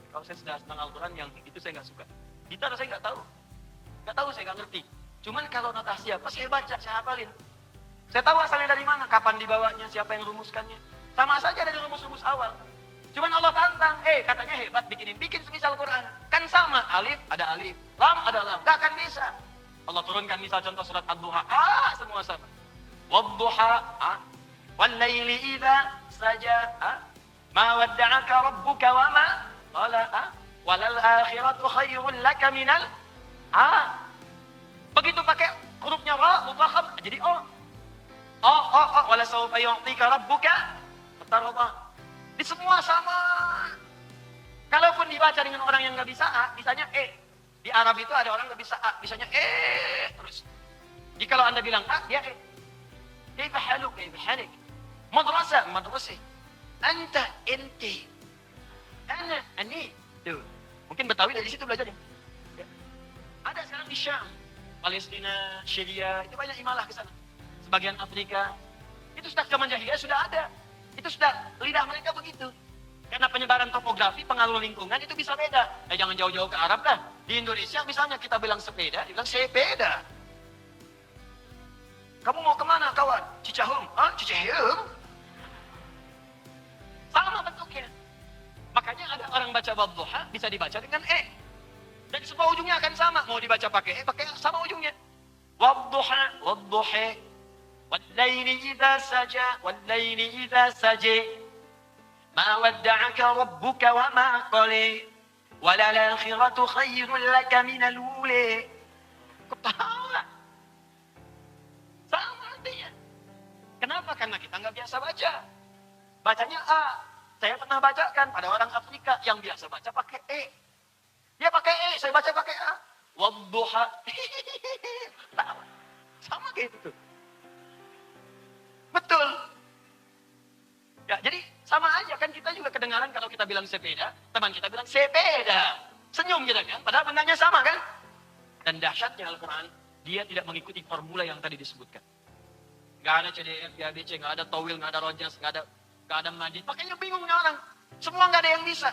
Kalau saya sudah senang Al-Quran, yang itu saya nggak suka. Gitar saya nggak tahu. Nggak tahu, saya nggak ngerti. Cuman kalau notasi apa, saya baca, saya hafalin. Saya tahu asalnya dari mana, kapan dibawanya, siapa yang rumuskannya. Sama saja dari rumus-rumus awal. Cuman Allah tantang, katanya hebat bikin semisal Quran. Kan sama, alif ada alif, lam ada lam. Nggak akan bisa. Allah turunkan misal contoh surat Ad-Duha. Semua sama. Wad-duha, wal-laili idza saja, ma wadda'aka rabbuka wa ma qala, walal akhiratu khairul laka minal. Begitu pakai hurufnya ra, mufaham, jadi wala sawfa yu'tika rabbuka fatarda. Di semua sama. Kalaupun dibaca dengan orang yang nggak bisa bisanya Di Arab itu ada orang nggak bisa bisanya terus. Jadi kalau Anda bilang dia kaifa haluk, kaifa halik. Madrasah, anta inti. Ani. Tuh. Mungkin Betawi dari situ belajarnya. Ya. Ada sekarang di Syam, Palestina, Syria, itu banyak imalah ke sana. Sebagian Afrika, itu sudah zaman jahiliyah sudah ada. Itu sudah lidah mereka begitu. Karena penyebaran topografi, pengaruh lingkungan itu bisa beda. Jangan jauh-jauh ke Arab lah. Di Indonesia misalnya kita bilang sepeda, dia bilang sepeda. Kamu mau kemana kawan? Cicahum? Cicahum? Sama bentuknya. Makanya ada orang baca wadduha bisa dibaca dengan dan semua ujungnya akan sama. Mau dibaca pakai pakai sama ujungnya. Wadduha, wadduha, wal-laili idza saja, wal-laili idza saja. Ma wadda'aka rabbuka wa ma qala. Walal-akhiratu khairul laka minal ula. Ketawa. Sama artinya. Kenapa? Karena kita nggak biasa baca. Bacanya A. Saya pernah bacakan pada orang Afrika yang biasa baca pakai E. Dia pakai E, saya baca pakai A. Wadduha. Sama kayak itu. Betul. Ya, jadi sama aja kan kita juga kedengaran kalau kita bilang sepeda, teman kita bilang sepeda. Senyum kita kan, padahal benarnya sama kan? Dan dahsyatnya Al-Quran, dia tidak mengikuti formula yang tadi disebutkan. Gak ada CDF, gak ada C, gak ada towil, gak ada rojas, gak ada madi. Makanya bingungnya orang. Semua gak ada yang bisa.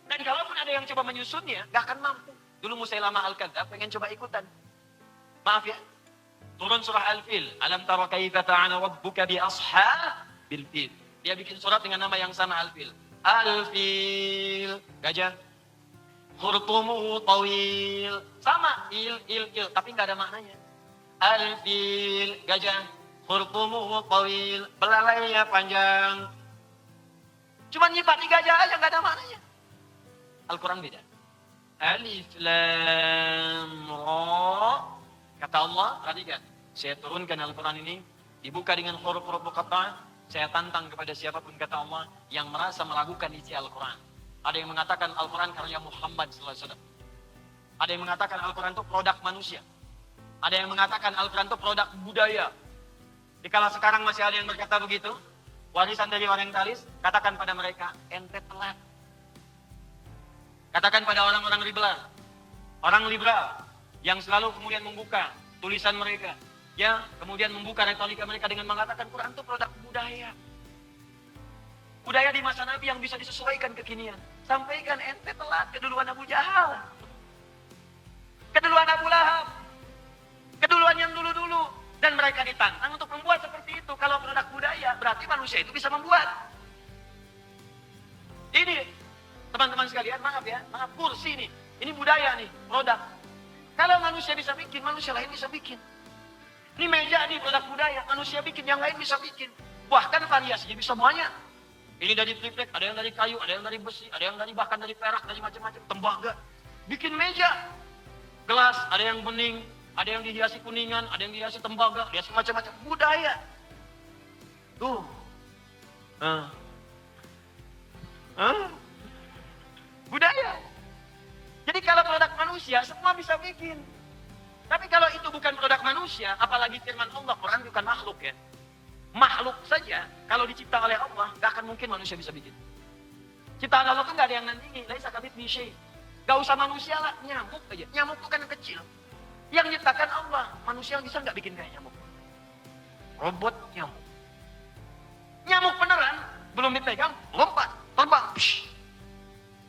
Dan kalaupun ada yang coba menyusunnya, gak akan mampu. Dulu Musailamah Al-Kadzdzab pengen coba ikutan. Maaf ya. Turun surah Al-Fil. Alam tara kaifa ta'ala rabbuka bi ashabil fil. Dia bikin surat dengan nama yang sama Al-Fil. Al-Fil. Gajah. Khurtumuhu tawil. Sama. Il. Tapi gak ada maknanya. Al-Fil. Gajah. Khurtumuhu tawil. Belalainya panjang. Cuma nyipati gajah aja gak ada maknanya. Al-Quran beda. Alif Lam Ra. Kata Allah, perhatikan. Saya turunkan Al-Quran ini. Dibuka dengan huruf-huruf muqatta'ah. Saya tantang kepada siapapun kata Allah yang merasa meragukan isi Al-Quran. Ada yang mengatakan Al-Quran karya Muhammad SAW. Ada yang mengatakan Al-Quran itu produk manusia. Ada yang mengatakan Al-Quran itu produk budaya. Dikala sekarang masih ada yang berkata begitu, warisan dari orientalis, katakan pada mereka, ente telat. Katakan pada orang-orang liberal, yang selalu kemudian membuka tulisan mereka, ya, kemudian membuka retorika mereka dengan mengatakan Quran itu produk budaya. Budaya di masa Nabi yang bisa disesuaikan kekinian. Sampaikan ente telat, keduluan Abu Jahal. Keduluan Abu Lahab. Keduluan yang dulu-dulu. Dan mereka ditantang untuk membuat seperti itu. Kalau produk budaya, berarti manusia itu bisa membuat. Ini, teman-teman sekalian, maaf ya. Maaf, kursi nih. Ini budaya nih, produk. Kalau manusia bisa bikin, manusia lain bisa bikin. Ini meja nih, produk budaya. Manusia bikin, yang lain bisa bikin. Bahkan variasinya bisa banyak. Ini dari triplek, ada yang dari kayu, ada yang dari besi, ada yang dari bahkan dari perak, dari macam-macam. Tembaga. Bikin meja. Gelas, ada yang bening, ada yang dihiasi kuningan, ada yang dihiasi tembaga, dihiasi macam-macam. Budaya. Tuh. Budaya. Jadi kalau produk manusia, semua bisa bikin. Tapi kalau itu bukan produk manusia, apalagi firman Allah, Quran bukan makhluk ya. Makhluk saja, kalau dicipta oleh Allah, gak akan mungkin manusia bisa bikin. Ciptaan Allah itu gak ada yang nandingi, laisa kamitslihi syai'. Gak usah manusia lah, nyamuk aja. Nyamuk itu kan kecil. Yang nyiptakan Allah, manusia bisa gak bikin kayak nyamuk? Robot nyamuk. Nyamuk beneran, belum dipegang, lompat, terbang. Psh.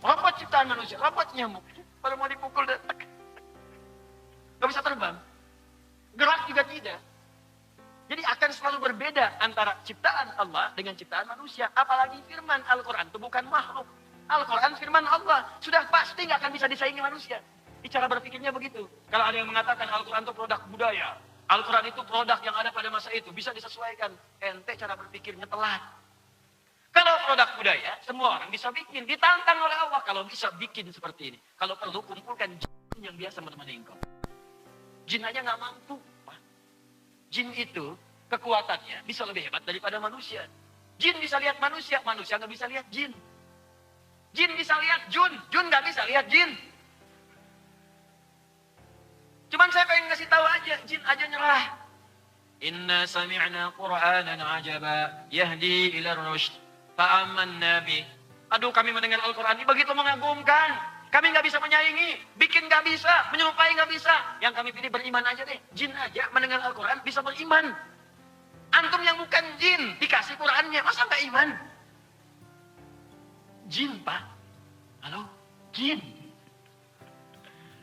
Robot ciptaan manusia, robot nyamuk. Pada mau dipukul, gak bisa terbang. Gerak juga tidak. Jadi akan selalu berbeda antara ciptaan Allah dengan ciptaan manusia. Apalagi firman Al-Quran itu bukan makhluk. Al-Quran firman Allah. Sudah pasti nggak akan bisa disaingi manusia. Cara berpikirnya begitu. Kalau ada yang mengatakan Al-Quran itu produk budaya. Al-Quran itu produk yang ada pada masa itu. Bisa disesuaikan. Ente cara berpikirnya telat. Kalau produk budaya, semua orang bisa bikin. Ditantang oleh Allah kalau bisa bikin seperti ini. Kalau perlu kumpulkan jin yang biasa menemani engkau. Jin aja nggak mampu. Jin itu kekuatannya bisa lebih hebat daripada manusia. Jin bisa lihat manusia, manusia nggak bisa lihat jin. Jin bisa lihat jun, jun nggak bisa lihat jin. Cuman saya pengen ngasih tahu aja, jin aja nyerah. Inna sami'na Qur'anan ajaba yahdi ila rushd fa'amanna bih Aduh, kami mendengar Al-Quran ini begitu mengagumkan. Kami nggak bisa menyaingi, bikin nggak bisa, menyerupai nggak bisa. Yang kami pilih beriman aja deh. Jin aja mendengar Al-Quran bisa beriman. Antum yang bukan jin, dikasih Qurannya, masa nggak iman? Jin, Pak. Halo? Jin.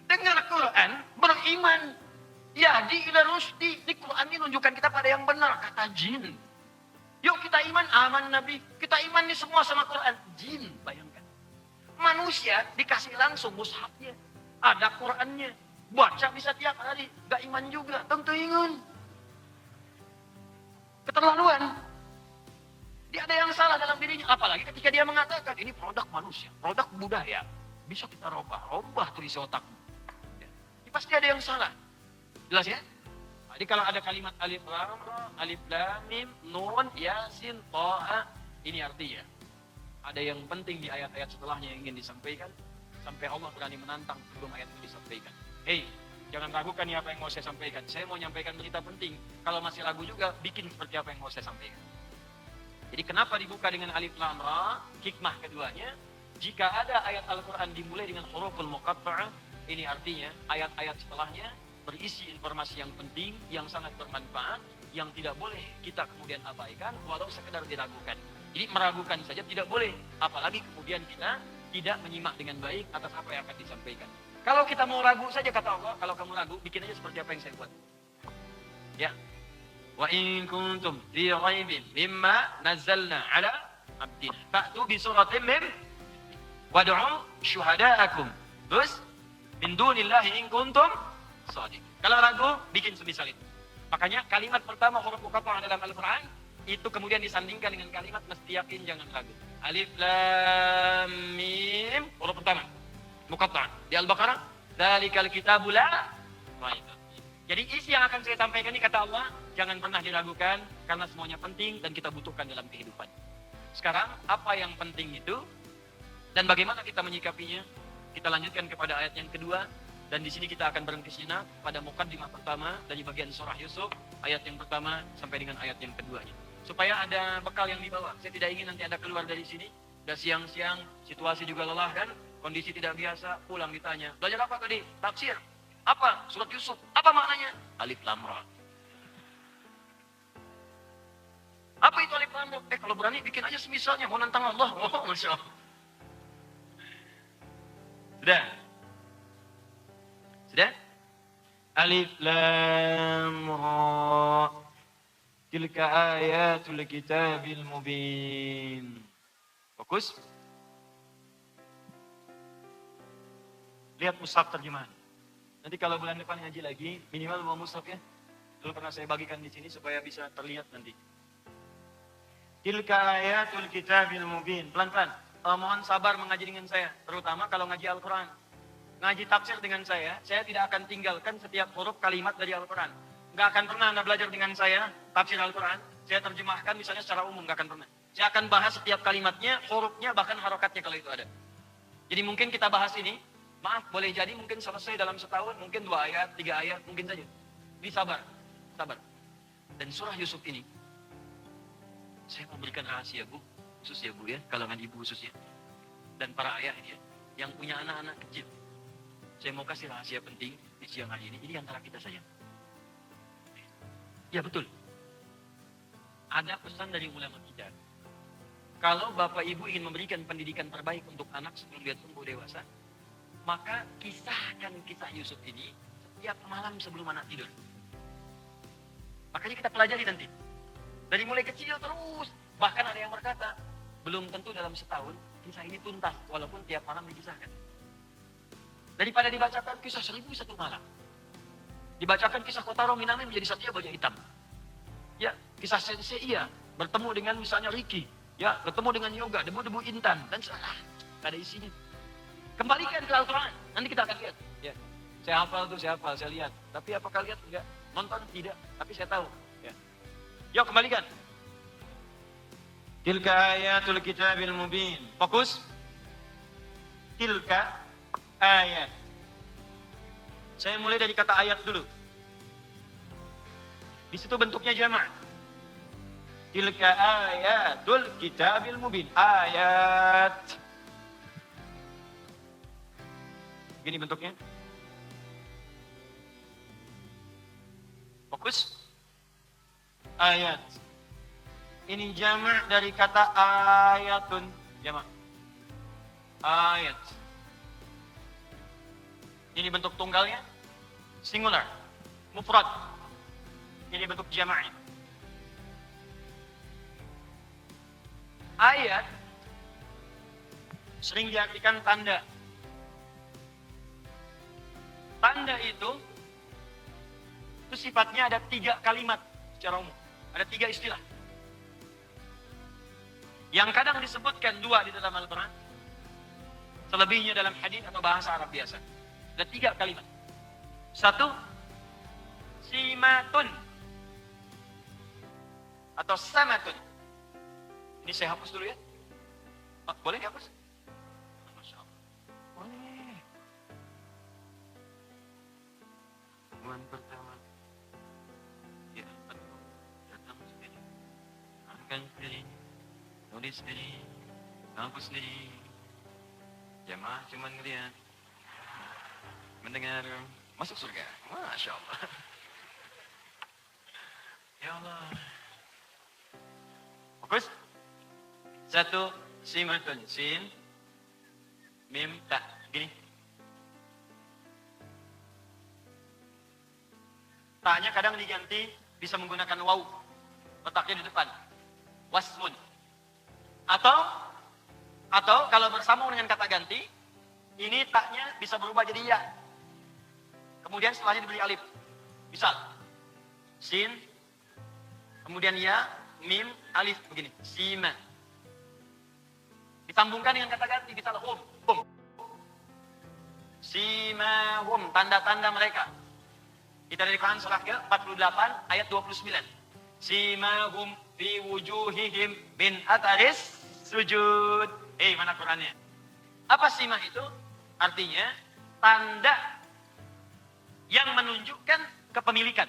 Dengar Quran, beriman. Yahdi ila rusdi. Di Quran ini menunjukkan kita pada yang benar, kata jin. Yuk kita iman, aman Nabi. Kita iman nih semua sama Quran. Jin, bayangkan. Manusia dikasih langsung mushafnya. Ada Qurannya. Baca bisa tiap hari. Gak iman juga, tentu ingun. Keterlaluan. Dia ada yang salah dalam dirinya. Apalagi ketika dia mengatakan, ini produk manusia, produk budaya. Bisa kita robah tulis otakmu. Ya. Ini pasti ada yang salah. Jelas ya? Jadi kalau ada kalimat alif lam mim nun yasin taha, ini artinya ada yang penting di ayat-ayat setelahnya yang ingin disampaikan sampai Allah berani menantang sebelum ayat ini disampaikan. Hei, jangan ragukan ya apa yang mau saya sampaikan. Saya mau menyampaikan berita penting. Kalau masih ragu juga, bikin seperti apa yang mau saya sampaikan. Jadi kenapa dibuka dengan alif lam ra? Hikmah keduanya, jika ada ayat Al-Quran dimulai dengan huruful muqatta'ah, ini artinya ayat-ayat setelahnya berisi informasi yang penting, yang sangat bermanfaat, yang tidak boleh kita kemudian abaikan walau sekedar diragukan. Jadi meragukan saja tidak boleh, apalagi kemudian kita tidak menyimak dengan baik atas apa yang akan disampaikan. Kalau kita mau ragu saja, kata Allah, kalau kamu ragu, bikin aja seperti apa yang saya buat. Ya. Wa in kuntum fi raibin mimma nazzalna ala abdina fa'tu bi suratin min wad'u syuhada'akum. Terus min dunillahi in kuntum shadiqin. Kalau ragu, bikin semisal itu. Makanya kalimat pertama huruf muqatta'ah dalam Al-Qur'an itu kemudian disandingkan dengan kalimat mesti yakin, jangan ragu. Alif lam mim, huruf pertama muqatta'ah. Di Al-Baqarah, dzalikal kitabu la raib. Jadi isi yang akan saya sampaikan ini kata Allah, jangan pernah diragukan karena semuanya penting dan kita butuhkan dalam kehidupan. Sekarang apa yang penting itu dan bagaimana kita menyikapinya? Kita lanjutkan kepada ayat yang kedua dan di sini kita akan berhenti sejenak pada mukaddimah pertama dari bagian surah Yusuf ayat yang pertama sampai dengan ayat yang keduanya. Supaya ada bekal yang dibawa. Saya tidak ingin nanti Anda keluar dari sini, udah siang-siang, situasi juga lelah kan, kondisi tidak biasa, pulang ditanya, belajar apa tadi? Tafsir. Apa? Surat Yusuf. Apa maknanya? Alif lam ra. Apa itu alif lam ra? Kalau berani bikin aja semisalnya, mau nantang Allah. Oh, Masya Allah. Sudah? Sudah? Alif lam ra. Tilka ayatul kitabil mubin. Fokus. Lihat mushaf terjemahan. Nanti kalau bulan depan ngaji lagi, minimal bawa mushaf ya. Dulu pernah saya bagikan di sini supaya bisa terlihat nanti. Tilka ayatul kitabil mubin. Pelan-pelan. Mohon sabar mengaji dengan saya, terutama kalau ngaji Al-Quran. Ngaji tafsir dengan saya tidak akan tinggalkan setiap huruf kalimat dari Al-Quran. Nggak akan pernah Anda belajar dengan saya tafsir Al-Quran. Saya terjemahkan misalnya secara umum, nggak akan pernah. Saya akan bahas setiap kalimatnya, hurufnya, bahkan harokatnya kalau itu ada. Jadi mungkin kita bahas ini, maaf, boleh jadi mungkin selesai dalam setahun, mungkin 2 ayat, 3 ayat, mungkin saja. Ini sabar. Dan surah Yusuf ini, saya mau berikan rahasia Bu, khusus ya Bu ya, kalangan ibu khususnya. Dan para ayah ini ya, yang punya anak-anak kecil. Saya mau kasih rahasia penting di siang hari ini antara kita saja. Ya betul. Ada pesan dari ulama kita. Kalau Bapak Ibu ingin memberikan pendidikan terbaik untuk anak sebelum dia tumbuh dewasa, maka kisahkan kisah Yusuf ini setiap malam sebelum anak tidur. Makanya kita pelajari nanti. Dari mulai kecil terus. Bahkan ada yang berkata, belum tentu dalam setahun kisah ini tuntas, walaupun tiap malam dikisahkan. Daripada dibacakan kisah 1001 malam. Dibacakan kisah Kotaro Minami menjadi Satya Baja Hitam. Ya, kisah Sensei iya. Bertemu dengan misalnya Ricky. Ya, bertemu dengan Yoga, debu-debu Intan. Dan salah, gak ada isinya. Kembalikan ke Al-Quran, nanti kita akan lihat. Ya, saya hafal, saya lihat. Tapi apakah lihat? Enggak. Nonton? Tidak. Tapi saya tahu. Ya. Yuk, kembalikan. Tilka ayatul kitabil mubin. Fokus. Tilka ayat. Saya mulai dari kata ayat dulu. Di situ bentuknya jamak. Tilka ayatul kitabil mubin. Ayat. Gini bentuknya. Fokus. Ayat. Ini jamak dari kata ayatun. Jamak. Ayat. Ini bentuk tunggalnya. Singular. Mufrad. Ini bentuk jamaknya. Ayat sering diartikan tanda. Tanda itu sifatnya ada 3 kalimat secara umum. Ada 3 istilah. Yang kadang disebutkan 2 di dalam Al-Quran. Selebihnya dalam hadis atau bahasa Arab biasa. Ada 3 kalimat. 1, simatun. Atau samatun. Ini saya hapus dulu ya. Boleh dihapus? Masya Allah. Boleh. Temuan pertama. Ya, datang sendiri. Makan sendiri. Nulis sendiri. Hapus sendiri. Jamaah cuma ngeliat. Mendengar. Masuk surga. Masya Allah. Ya Allah. Fokus. 1, simatun, sin, mim, ta. Gini. Ta-nya kadang diganti, bisa menggunakan waw. Letaknya di depan. Wasmun. Atau kalau bersambung dengan kata ganti, ini ta-nya bisa berubah jadi ya. Kemudian setelahnya diberi alif. Misal, sin, kemudian ya, mim, alif. Begini, sima. Disambungkan dengan kata ganti, bisa hum. Simahum, tanda-tanda mereka. Kita dari Quran surah ke-48 ayat 29. Simahum fi wujuhihim min ataris sujud. Mana Qurannya? Apa simah itu? Artinya tanda yang menunjukkan kepemilikan.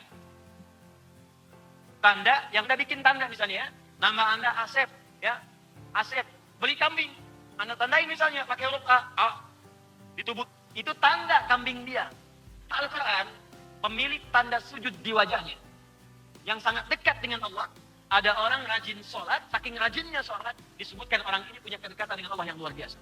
Tanda yang Anda bikin tanda misalnya ya. Nama Anda Asep, ya. Asep beli kambing, Anda tandai misalnya pakai huruf A di tubuh, itu tanda kambing dia. Al-Quran pemilik tanda sujud di wajahnya, yang sangat dekat dengan Allah. Ada orang rajin sholat, saking rajinnya sholat, disebutkan orang ini punya kedekatan dengan Allah yang luar biasa.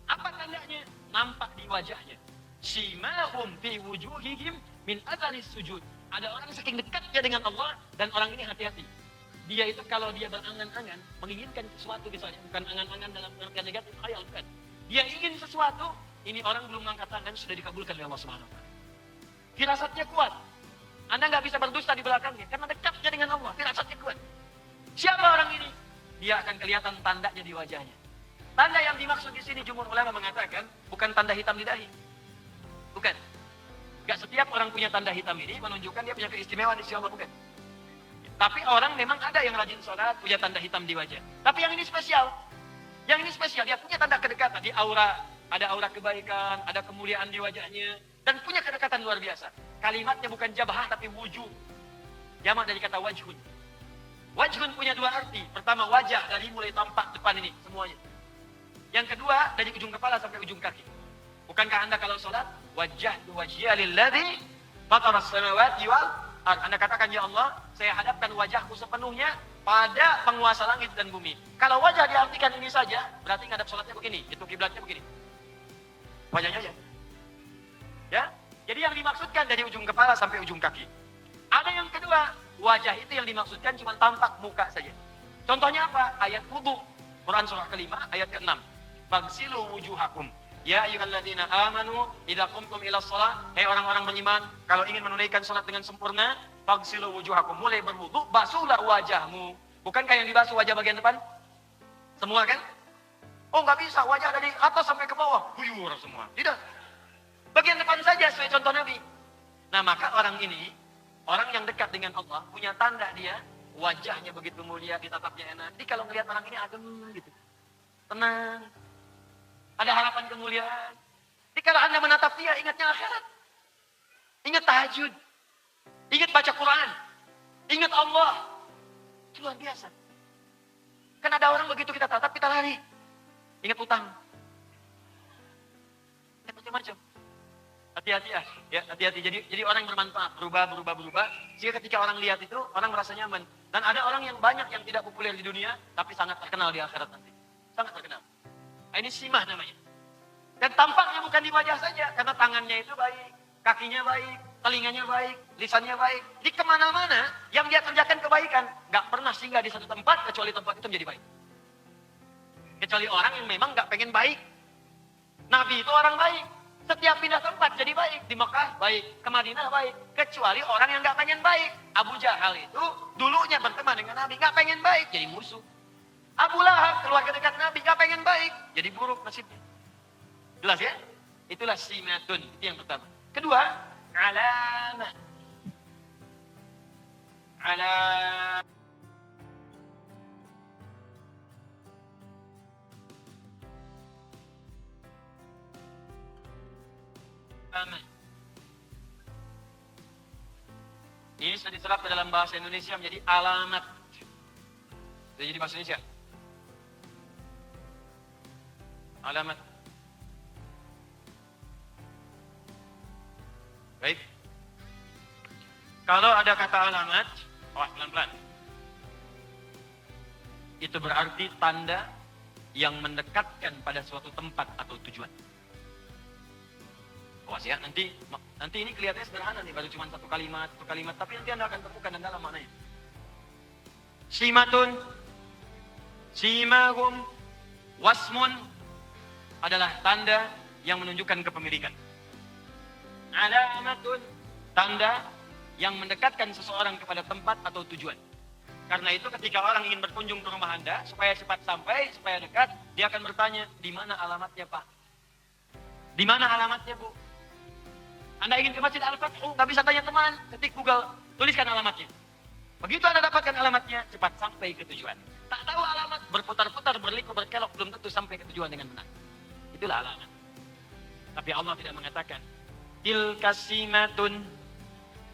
Apa tandanya? Nampak di wajahnya. Simahum fi wujuhihim min atharis sujud. Ada orang saking dekatnya dengan Allah, dan orang ini hati-hati. Dia itu kalau dia berangan-angan, menginginkan sesuatu misalnya, bukan angan-angan dalam pengertian negatif, khayal, bukan. Dia ingin sesuatu, ini orang belum mengangkat tangan, sudah dikabulkan oleh Allah Subhanahu wa Ta'ala. Firasatnya kuat. Anda nggak bisa berdusta di belakangnya, karena dekatnya dengan Allah, firasatnya kuat. Siapa orang ini? Dia akan kelihatan tandanya di wajahnya. Tanda yang dimaksud di sini, jumhur ulama mengatakan, bukan tanda hitam di dahi. Bukan. Gak setiap orang punya tanda hitam ini menunjukkan dia punya keistimewaan di sisi Allah, bukan. Tapi orang memang ada yang rajin sholat, punya tanda hitam di wajah. Tapi yang ini spesial. Yang ini spesial, dia punya tanda kedekatan di aura. Ada aura kebaikan, ada kemuliaan di wajahnya. Dan punya kedekatan luar biasa. Kalimatnya bukan jabah, tapi wujuh. Jamak dari kata wajhun. Wajhun punya 2 arti. Pertama, wajah dari mulai tampak depan ini, semuanya. Yang kedua, dari ujung kepala sampai ujung kaki. Bukankah Anda kalau sholat, wajjahtu wajhiya lilladzi fatara as-samawati wal ardh. Anda katakan, ya Allah, saya hadapkan wajahku sepenuhnya pada penguasa langit dan bumi. Kalau wajah diartikan ini saja, berarti ngadap sholatnya begini, itu kiblatnya begini. Wajahnya ya. Ya, jadi yang dimaksudkan dari ujung kepala sampai ujung kaki. Ada yang kedua, wajah itu yang dimaksudkan cuma tampak muka saja. Contohnya apa? Ayat wudu. Quran surah ke-5 ayat ke-6. Fagsilu wujuhakum. Ya ayyuhalladzina amanu idza qumtum ilas shalah, hai orang-orang beriman, kalau ingin menunaikan salat dengan sempurna, fagsilu wujuhakum, mulai berwudu, basuhlah wajahmu. Bukankah yang dibasuh wajah bagian depan? Semua kan? Oh, nggak bisa, wajah dari atas sampai ke bawah, guyur semua. Tidak. Bagian depan saja sesuai contoh Nabi. Nah, maka orang ini, orang yang dekat dengan Allah, punya tanda dia, wajahnya begitu mulia, ditatapnya enak. Jadi kalau melihat orang ini adem gitu. Tenang. Ada harapan kemuliaan. Jadi kalau Anda menatap dia, ingatnya akhirat. Ingat tahajud. Ingat baca Quran. Ingat Allah. Itu luar biasa. Kan ada orang begitu kita tatap, kita lari. Ingat utang. Ingat macam-macam. Hati-hati ya, hati-hati. Jadi orang yang bermanfaat, berubah. Sehingga ketika orang lihat itu, orang merasa nyaman. Dan ada orang yang banyak yang tidak populer di dunia, tapi sangat terkenal di akhirat nanti. Sangat terkenal. Nah, ini simah namanya. Dan tampaknya bukan di wajah saja, karena tangannya itu baik, kakinya baik, telinganya baik, lisannya baik. Di kemana-mana yang dia kerjakan kebaikan, nggak pernah singgah di satu tempat, kecuali tempat itu menjadi baik. Kecuali orang yang memang nggak pengen baik. Nabi itu orang baik. Setiap pindah tempat jadi baik. Di Mekah baik, ke Madinah baik. Kecuali orang yang nggak pengen baik. Abu Jahal itu dulunya berteman dengan Nabi, nggak pengen baik, jadi musuh. Abu Lahab, keluarga dekat Nabi, nggak pengen baik, jadi buruk nasibnya. Jelas ya? Itulah simatun, itu yang pertama. Kedua, alamah. Ini sudah diserap ke dalam bahasa Indonesia menjadi alamat. Sudah jadi bahasa Indonesia. Alamat. Baik. Kalau ada kata alamat, pelan-pelan. Itu berarti tanda yang mendekatkan pada suatu tempat atau tujuan. Awas ya, nanti ini kelihatannya sederhana nih, baru cuma satu kalimat, tapi nanti Anda akan temukan dan dalam maknanya. Simatun, simahum, wasmun adalah tanda yang menunjukkan kepemilikan. Alamatun, tanda yang mendekatkan seseorang kepada tempat atau tujuan. Karena itu ketika orang ingin berkunjung ke rumah Anda, supaya cepat sampai, supaya dekat, dia akan bertanya, di mana alamatnya Pak? Di mana alamatnya Bu? Anda ingin ke Masjid Al-Fathu, nggak bisa tanya teman, ketik Google, tuliskan alamatnya. Begitu Anda dapatkan alamatnya, cepat sampai ke tujuan. Tak tahu alamat, berputar-putar, berliku, berkelok, belum tentu sampai ke tujuan dengan benar. Itulah alamat. Tapi Allah tidak mengatakan, tilka simatun,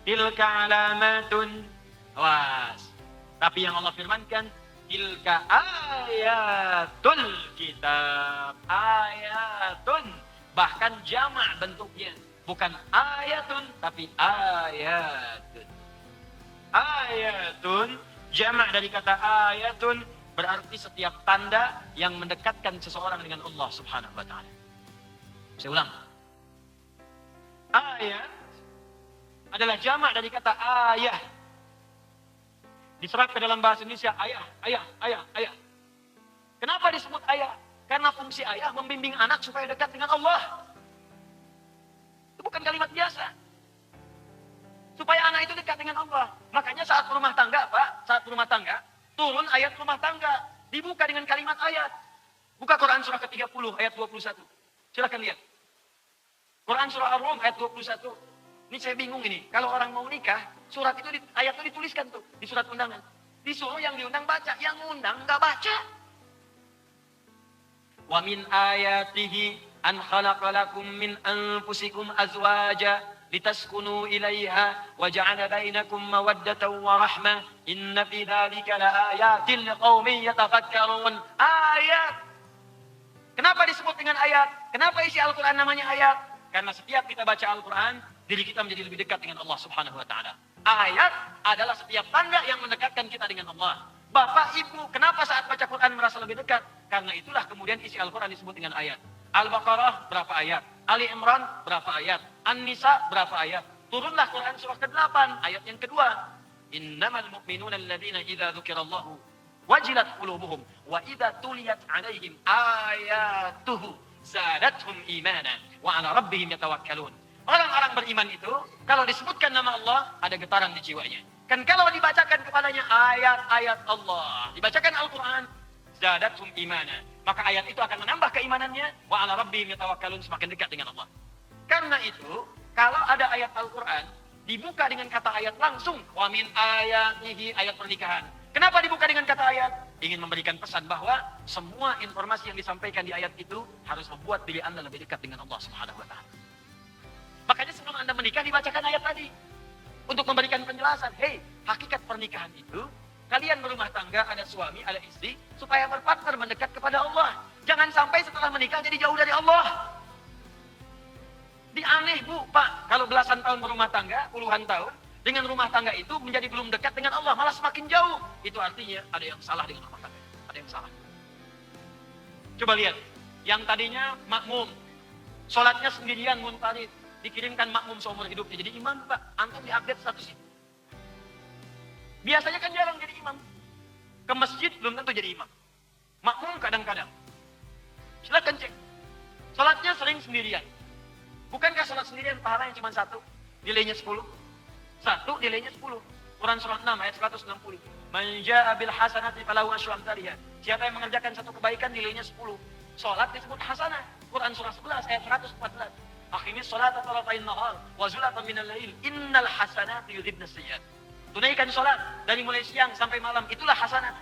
tilka alamatun. Awas. Tapi yang Allah firmankan, tilka ayatul kitab. Ayatun. Bahkan jamak bentuknya. Bukan ayatun, tapi ayatun. Ayatun, jamak dari kata ayatun, berarti setiap tanda yang mendekatkan seseorang dengan Allah Subhanahu wa ta'ala. Saya ulang. Ayat adalah jamak dari kata ayah. Diserap ke dalam bahasa Indonesia, ayah. Kenapa disebut ayah? Karena fungsi ayah membimbing anak supaya dekat dengan Allah. Itu bukan kalimat biasa. Supaya anak itu dekat dengan Allah. Makanya saat berumah tangga, Pak, turun ayat rumah tangga. Dibuka dengan kalimat ayat. Buka Quran surah ke-30 ayat 21. Silakan lihat. Quran surah Ar-Rum ayat 21. Ini saya bingung ini. Kalau orang mau nikah, ayat itu dituliskan tuh di surat undangan. Disuruh yang diundang baca, yang undang nggak baca. Wa min ayatihi an khalaqa lakum min anfusikum azwaja litaskunu ilaiha wa ja'ala bainakum mawaddatan wa rahmah inna fi dzalika laayatin liqaumin yatafakkarun. Ayat. Kenapa disebut dengan ayat? Kenapa isi Al-Qur'an namanya ayat? Karena setiap kita baca Al-Qur'an, diri kita menjadi lebih dekat dengan Allah Subhanahu wa taala. Ayat adalah setiap tanda yang mendekatkan kita dengan Allah. Bapak, Ibu, kenapa saat baca Quran merasa lebih dekat? Karena itulah kemudian isi Al-Quran disebut dengan ayat. Al-Baqarah berapa ayat? Ali Imran berapa ayat? An-Nisa berapa ayat? Turunlah Quran surah ke-8, ayat yang kedua. Innamal mu'minuna alladhina idza dzukirallahu wajilat qulubuhum wa idza tuliyat 'alaihim ayatuhu zadatuhum imana wa 'ala rabbihim yatawakkalun. Orang-orang beriman itu kalau disebutkan nama Allah ada getaran di jiwanya. Kan kalau dibacakan kepadanya ayat-ayat Allah, dibacakan Al-Quran, zadatum imana, maka ayat itu akan menambah keimanannya, wa ala rabbihim yatawakkalun, semakin dekat dengan Allah. Karena itu, kalau ada ayat Al-Quran, dibuka dengan kata ayat langsung, wa min ayatihi, ayat pernikahan. Kenapa dibuka dengan kata ayat? Ingin memberikan pesan bahwa semua informasi yang disampaikan di ayat itu harus membuat diri Anda lebih dekat dengan Allah Subhanahu wa ta'ala. Makanya sebelum Anda menikah dibacakan ayat tadi. Untuk memberikan penjelasan, hakikat pernikahan itu Kalian berumah tangga, ada suami, ada istri, supaya berpartner mendekat kepada Allah. Jangan sampai setelah menikah jadi jauh dari Allah. Aneh Bu, Pak, kalau belasan tahun berumah tangga, puluhan tahun, dengan rumah tangga itu menjadi belum dekat dengan Allah, malah semakin jauh. Itu artinya ada yang salah dengan rumah tangga. Ada yang salah. Coba lihat, yang tadinya makmum, sholatnya sendirian munfarid, dikirimkan makmum seumur hidupnya jadi imam, Pak. Antum diupdate statusnya. Biasanya kan jarang jadi imam. Ke masjid belum tentu jadi imam. Makmum kadang-kadang. Silakan cek. Sholatnya sering sendirian. Bukankah sholat sendirian pahalanya cuma satu? Nilainya 10. Satu nilainya 10. Quran surah 6 ayat 160. Man jaa bil hasanati falahu asyru amsalihha. Siapa yang mengerjakan satu kebaikan nilainya 10. Sholat disebut hasanah. Quran surah 11 ayat 114. Aqimis sholata tarafain nahar wa zulatan minal lail. Innal hasanati yudhibna sayyi'at. Tunaikan sholat dari mulai siang sampai malam, itulah hasanah.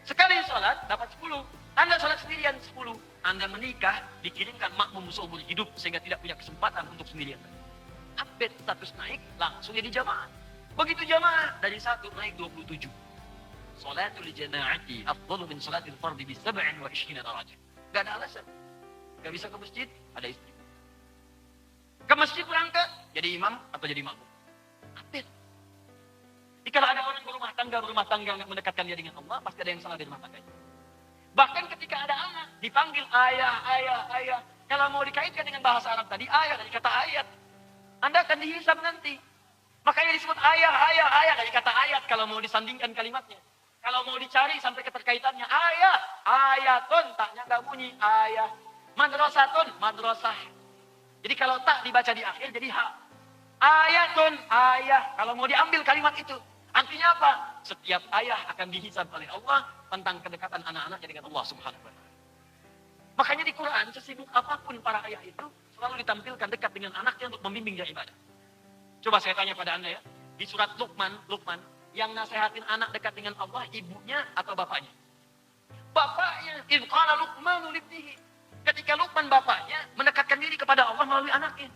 Sekali sholat dapat 10. Anda sholat sendirian 10. Anda menikah dikirimkan makmum seumur hidup sehingga tidak punya kesempatan untuk sendirian. Update status naik langsung jadi jamaah. Begitu jamaah dari 1 naik 27. Sholatul jama'ati afdalu min sholatil fardhi bi 27 darajah. Gak ada alasan. Gak bisa ke masjid, ada istri. Ke masjid berangkat, jadi imam atau jadi makmum. Update. Jika ada orang berumah tangga yang mendekatkan dia dengan Allah, pasti ada yang salah di rumah tangganya. Bahkan ketika ada anak, dipanggil ayah. Kalau mau dikaitkan dengan bahasa Arab tadi, ayah dari kata ayat. Anda akan dihisab nanti. Makanya disebut ayah dari kata ayat kalau mau disandingkan kalimatnya. Kalau mau dicari sampai keterkaitannya, ayatun, taknya nggak bunyi, ayah. Madrasatun, madrasah. Jadi kalau tak dibaca di akhir jadi ha. Ayatun, ayah. Kalau mau diambil kalimat itu, artinya apa? Setiap ayah akan dihisab oleh Allah tentang kedekatan anak-anaknya dengan Allah Subhanahu wa Ta'ala. Makanya di Quran, sesibuk apapun para ayah itu selalu ditampilkan dekat dengan anaknya untuk membimbing dia ibadah. Coba saya tanya pada Anda ya, di surat Luqman, yang nasehatin anak dekat dengan Allah, ibunya atau bapaknya? Bapaknya. Idh qala Luqmanu libnihi. Ketika Luqman bapaknya mendekatkan diri kepada Allah melalui anaknya.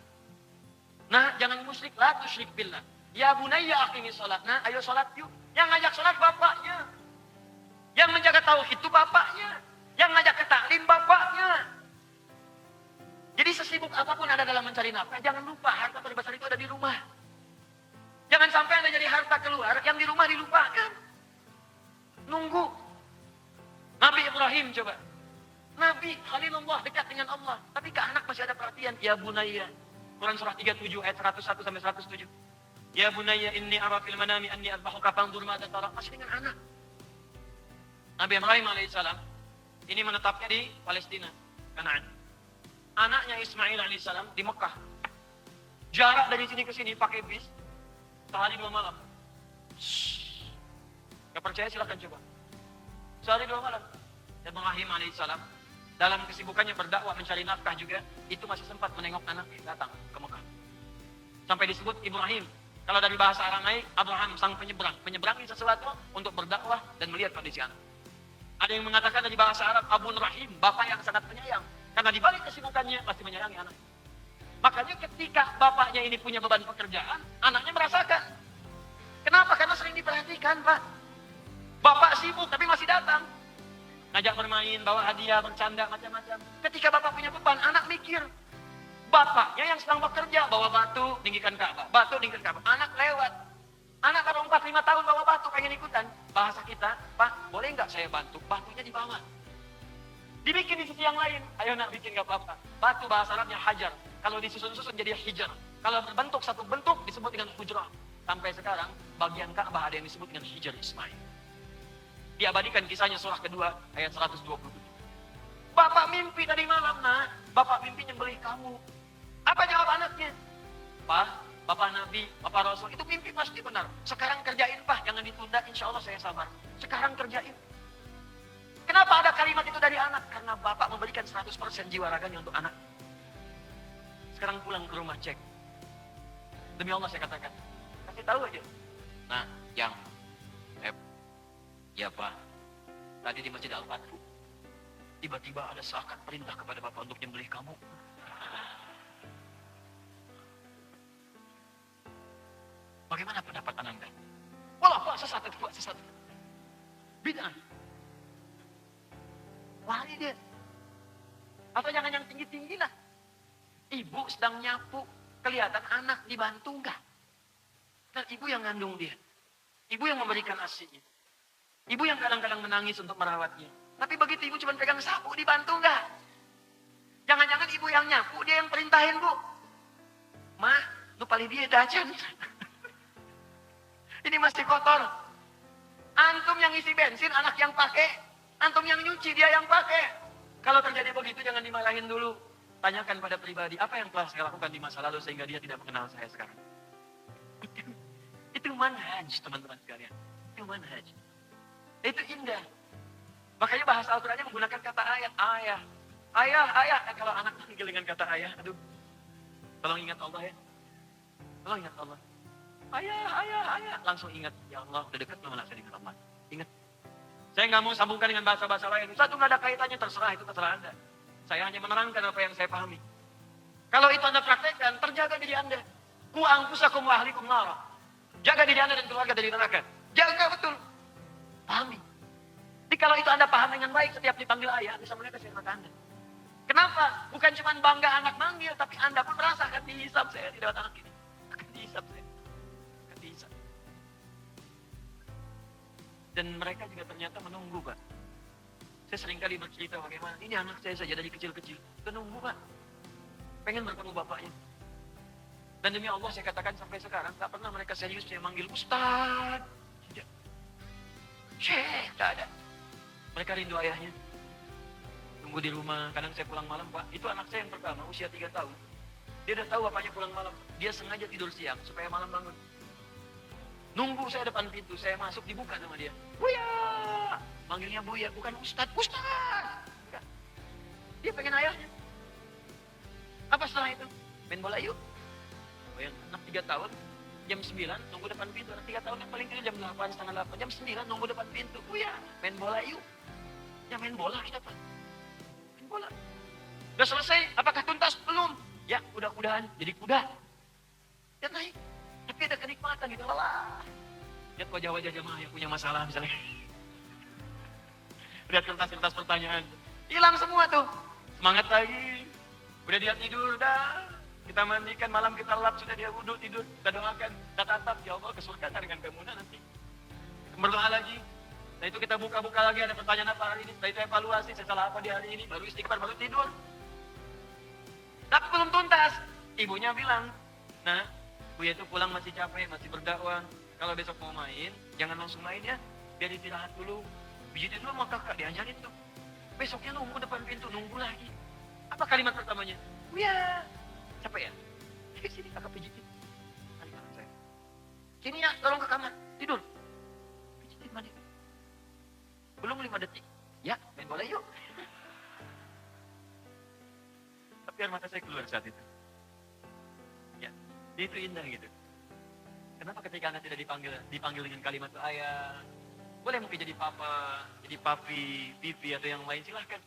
Nah, jangan musyrik, la tusyrik billah. Ya bunayya aqimis sholat. Nah, ayo sholat yuk. Yang ngajak sholat bapaknya. Yang menjaga tauhid itu bapaknya. Yang ngajak ke taklim bapaknya. Jadi sesibuk apapun Anda dalam mencari nafkah, jangan lupa harta terbesar itu ada di rumah. Jangan sampai Anda jadi harta keluar, yang di rumah dilupakan. Nunggu. Nabi Ibrahim coba. Nabi Khalilullah dekat dengan Allah. Tapi ke anak masih ada perhatian. Ya bunayya. Quran surah 37 ayat 101 sampai 107. Ya bunayya inni ara fil manami anni adbahuka fanzur madza tara. Masih dengan anak. Nabi Ibrahim alaihissalam ini menetapnya di Palestina, Kanaan. Anaknya Ismail alaihissalam di Mekah. Jarak dari sini ke sini pakai bis sehari 2 malam. Gak percaya silahkan coba. Sehari 2 malam. Dan Ibrahim alaihissalam dalam kesibukannya berdakwah mencari nafkah juga, itu masih sempat menengok anaknya datang ke Mekah. Sampai disebut Ibrahim. Kalau dari bahasa Aramai, Abraham sang penyeberang. Menyeberangi sesuatu untuk berdakwah dan melihat kondisi anak. Ada yang mengatakan dari bahasa Arab, Abun Rahim, bapak yang sangat penyayang. Karena di balik kesibukannya pasti menyayangi anak. Makanya ketika bapaknya ini punya beban pekerjaan, anaknya merasakan. Kenapa? Karena sering diperhatikan, Pak. Bapak sibuk tapi masih datang. Ngajak bermain, bawa hadiah, bercanda, macam-macam. Ketika bapak punya beban, anak mikir. Bapaknya yang sedang bekerja, bawa batu, tinggikan Ka'bah. Batu, tinggikan Ka'bah. Anak lewat. Anak baru 4-5 tahun bawa batu, pengen ikutan. Bahasa kita, Pak, boleh nggak saya bantu? Batunya dibawa. Dibikin di sisi yang lain. Ayo nak, bikin nggak apa-apa. Batu bahasa Arabnya hajar. Kalau disusun-susun jadi hijar. Kalau berbentuk satu bentuk disebut dengan hujrah. Sampai sekarang, bagian Ka'bah ada yang disebut dengan hijar Ismail. Diabadikan kisahnya surah kedua ayat 127. Bapak mimpi tadi malam, nak. Bapak mimpi nyembelih kamu. Apa jawab anaknya? Pak, Bapak Nabi, Bapak Rasul, itu mimpi pasti benar. Sekarang kerjain, Pak. Jangan ditunda, insya Allah saya sabar. Sekarang kerjain. Kenapa ada kalimat itu dari anak? Karena Bapak memberikan 100% jiwa raganya untuk anak. Sekarang pulang ke rumah, cek. Demi Allah saya katakan. Kasih tahu aja. Nah, yang ya Pak, tadi di Masjid Al-Fathu, tiba-tiba ada seakan perintah kepada Bapak untuk nyembelih kamu. Bagaimana pendapat Anda? Walah Pak, sesat. Bid'ah. Lari dia. Atau jangan yang tinggi-tinggi lah. Ibu sedang nyapu, kelihatan anak dibantu enggak? Dan ibu yang ngandung dia. Ibu yang memberikan ASI-nya. Ibu yang kadang-kadang menangis untuk merawatnya. Tapi begitu ibu cuma pegang sapu, dibantu enggak? Jangan-jangan ibu yang nyapu, dia yang perintahin, Bu. Mah, lu paling dia dajan. Ini masih kotor. Antum yang isi bensin, anak yang pakai. Antum yang nyuci, dia yang pakai. Kalau terjadi begitu, jangan dimarahin dulu. Tanyakan pada pribadi, apa yang telah saya lakukan di masa lalu sehingga dia tidak mengenal saya sekarang. Itu manhaj, teman-teman sekalian. Itu manhaj. Itu indah. Makanya bahasa Al-Qurannya menggunakan kata ayat. Ayah. Kalau anak panggil dengan kata ayah, aduh. Tolong ingat Allah ya. Tolong ingat Allah. Ayah. Langsung ingat, ya Allah, udah dekat belum anak saya dengan Allah. Ingat. Saya nggak mau sambungkan dengan bahasa-bahasa lain. Satu nggak ada kaitannya, terserah, itu terserah Anda. Saya hanya menerangkan apa yang saya pahami. Kalau itu Anda praktekkan, terjaga diri Anda. Ku anfusakum wa ahlikum nar. Jaga diri Anda dan keluarga dari neraka. Jaga betul. Pahami. Jadi kalau itu Anda paham dengan baik, setiap dipanggil ayah, bisa melihat kesehatan Anda. Kenapa? Bukan cuma bangga anak manggil, tapi Anda pun merasa akan dihisap saya di lewat anak ini. Akan dihisap saya. Akan dihisap. Dan mereka juga ternyata menunggu, Pak. Saya seringkali bercerita bagaimana, ini anak saya saja dari kecil-kecil. Menunggu, Pak. Pengen bertemu bapaknya. Dan demi Allah saya katakan sampai sekarang, tak pernah mereka serius saya manggil Ustaz. Tidak. Syekh, tak ada. Mereka rindu ayahnya. Tunggu di rumah, kadang saya pulang malam, Pak. Itu anak saya yang pertama, usia 3 tahun. Dia udah tahu bapaknya pulang malam. Dia sengaja tidur siang, supaya malam bangun. Nunggu saya depan pintu, saya masuk, dibuka sama dia. Buya! Manggilnya Buya, bukan Ustaz. Ustaz! Enggak. Dia pengen ayahnya. Apa setelah itu? Main bola yuk. Yang anak 3 tahun, jam 9, nunggu depan pintu. Anak 3 tahun yang paling kecil jam 8, setengah 8. Jam 9, nunggu depan pintu. Buya, main bola yuk. Ya main bola kita, Pak. Main bola. Udah selesai, apakah tuntas? Belum. Ya, udah-udahan jadi kuda. Dia naik. Tapi ada kenikmatan gitu, lelah. Lihat wajah-wajah jamaah yang punya masalah misalnya. Lihat kertas-kertas pertanyaan. Hilang semua tuh. Semangat lagi. Udah dia tidur, dah. Kita mandikan, malam kita lap, sudah dia wudhu, tidur. Kita doakan, kita tatap, ya Allah ke surga dengan kemudian nanti. Kita berdoa lagi. Setelah itu kita buka-buka lagi, ada pertanyaan apa hari ini. Setelah itu evaluasi, saya salah apa di hari ini. Baru istighfar, baru tidur. Tapi belum tuntas. Ibunya bilang, nah, Buya itu pulang masih capek, masih berdakwah. Kalau besok mau main, jangan langsung main ya. Biar istirahat dulu. Pijitin dulu sama kakak, diajarin tuh. Besoknya nunggu depan pintu, nunggu lagi. Apa kalimat pertamanya? Buya, capek ya? Sini kakak pijitin. Kalimat saya. Sini ya, tolong ke kamar, tidur. Pijitin mandi. Belum 5 detik. Ya, main bola yuk. Tapi air mata saya keluar saat itu. Ya, itu indah gitu. Kenapa ketika anak tidak dipanggil dengan kalimat itu ayah, boleh mungkin jadi papa, jadi papi, pipi atau yang lain silahkan.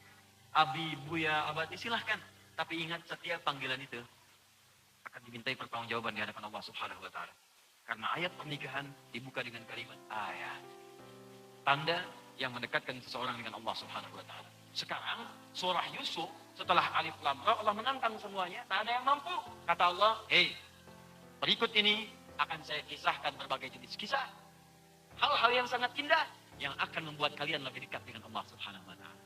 Abi, buya, abati silahkan. Tapi ingat setiap panggilan itu akan dimintai pertanggungjawaban di hadapan Allah Subhanahu wa taala. Karena ayat pernikahan dibuka dengan kalimat ayah. Tanda yang mendekatkan seseorang dengan Allah Subhanahu wa taala. Sekarang surah Yusuf setelah alif lam ra Allah menantang semuanya, tak ada yang mampu. Kata Allah, "Hei, berikut ini akan saya kisahkan berbagai jenis kisah. Hal-hal yang sangat indah yang akan membuat kalian lebih dekat dengan Allah Subhanahu wa taala."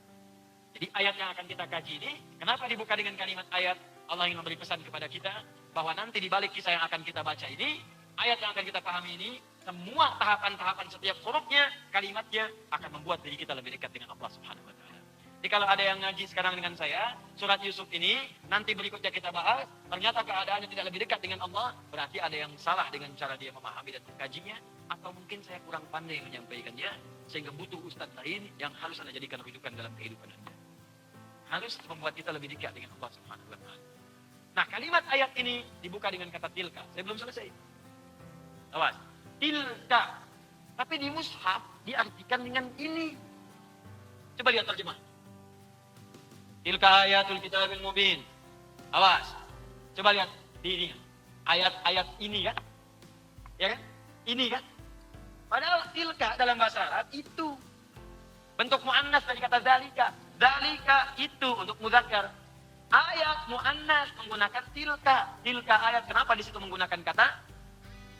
Jadi ayat yang akan kita kaji ini, kenapa dibuka dengan kalimat ayat? Allah ingin memberi pesan kepada kita bahwa nanti di balik kisah yang akan kita baca ini, ayat yang akan kita pahami ini, semua tahapan-tahapan setiap hurufnya, kalimatnya akan membuat diri kita lebih dekat dengan Allah Subhanahu wa taala. Jadi kalau ada yang ngaji sekarang dengan saya, surat Yusuf ini, nanti berikutnya kita bahas, ternyata keadaannya tidak lebih dekat dengan Allah, berarti ada yang salah dengan cara dia memahami dan mengkajinya, atau mungkin saya kurang pandai menyampaikannya, sehingga butuh ustadz lain yang harus Anda jadikan rujukan dalam kehidupan Anda. Harus membuat kita lebih dekat dengan Allah Subhanahu wa taala. Nah, kalimat ayat ini dibuka dengan kata tilka. Saya belum selesai. Awas. Tilka. Tapi di mushaf diartikan dengan ini. Coba lihat terjemah. Tilka ayatul kitabil mubin. Awas. Coba lihat di ini. Ayat-ayat ini kan? Ya kan? Ini kan? Padahal tilka dalam bahasa Arab itu bentuk muannas dari kata zalika. Zalika itu untuk muzakkar. Ayat muannas menggunakan tilka. Tilka ayat, kenapa di situ menggunakan kata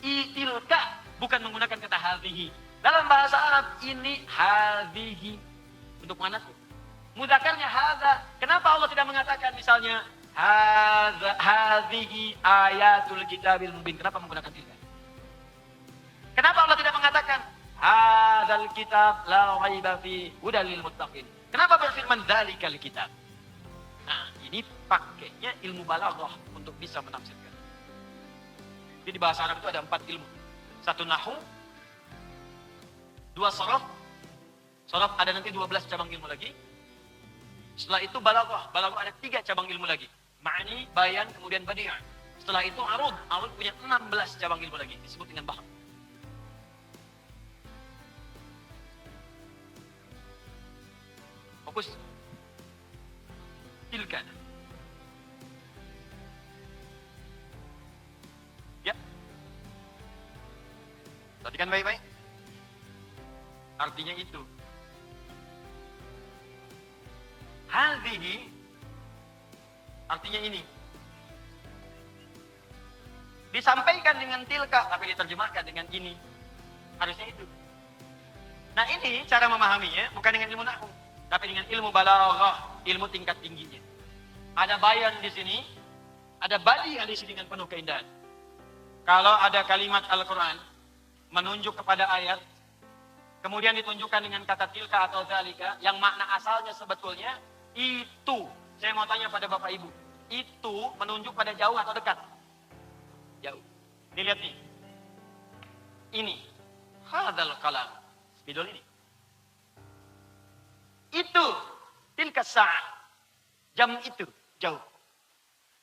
tilka, bukan menggunakan kata hadhihi. Dalam bahasa Arab ini hadhihi untuk muannas. Mudzakarnya hadza. Kenapa Allah tidak mengatakan misalnya hadhihi ayatul kitabil mubin? Kenapa menggunakan tilka? Kenapa Allah tidak mengatakan hadzal kitab la raiba fi hudal lil muttaqin? Kenapa berfirman dzalikal kitab? Nah, ini pakainya ilmu balaghah untuk bisa menafsirkan. Jadi di bahasa Arab itu ada 4 ilmu. 1 nahwu, 2 sharaf. Sharaf ada nanti 12 cabang ilmu lagi. Setelah itu balaghah. Balaghah ada 3 cabang ilmu lagi. Ma'ani, bayan, kemudian badi'. Setelah itu arud. Arud punya 16 cabang ilmu lagi. Disebut dengan bahar. Fokus. Tilka. Ya. Perhatikan baik-baik. Artinya itu. Hadhihi artinya ini. Disampaikan dengan tilka tapi diterjemahkan dengan ini. Harusnya itu. Nah, ini cara memahaminya bukan dengan ilmu nahwu, tapi dengan ilmu balaghah, ilmu tingkat tingginya. Ada bayan di sini, ada badi di sini dengan penuh keindahan. Kalau ada kalimat Al-Quran menunjuk kepada ayat, kemudian ditunjukkan dengan kata tilka atau zalika, yang makna asalnya sebetulnya itu. Saya mau tanya pada Bapak Ibu, itu menunjuk pada jauh atau dekat? Jauh. Dilihat nih. Ini. Hadzal kalam. Spidol ini. Itu. Tilka sa'ah. Jam itu. Jauh.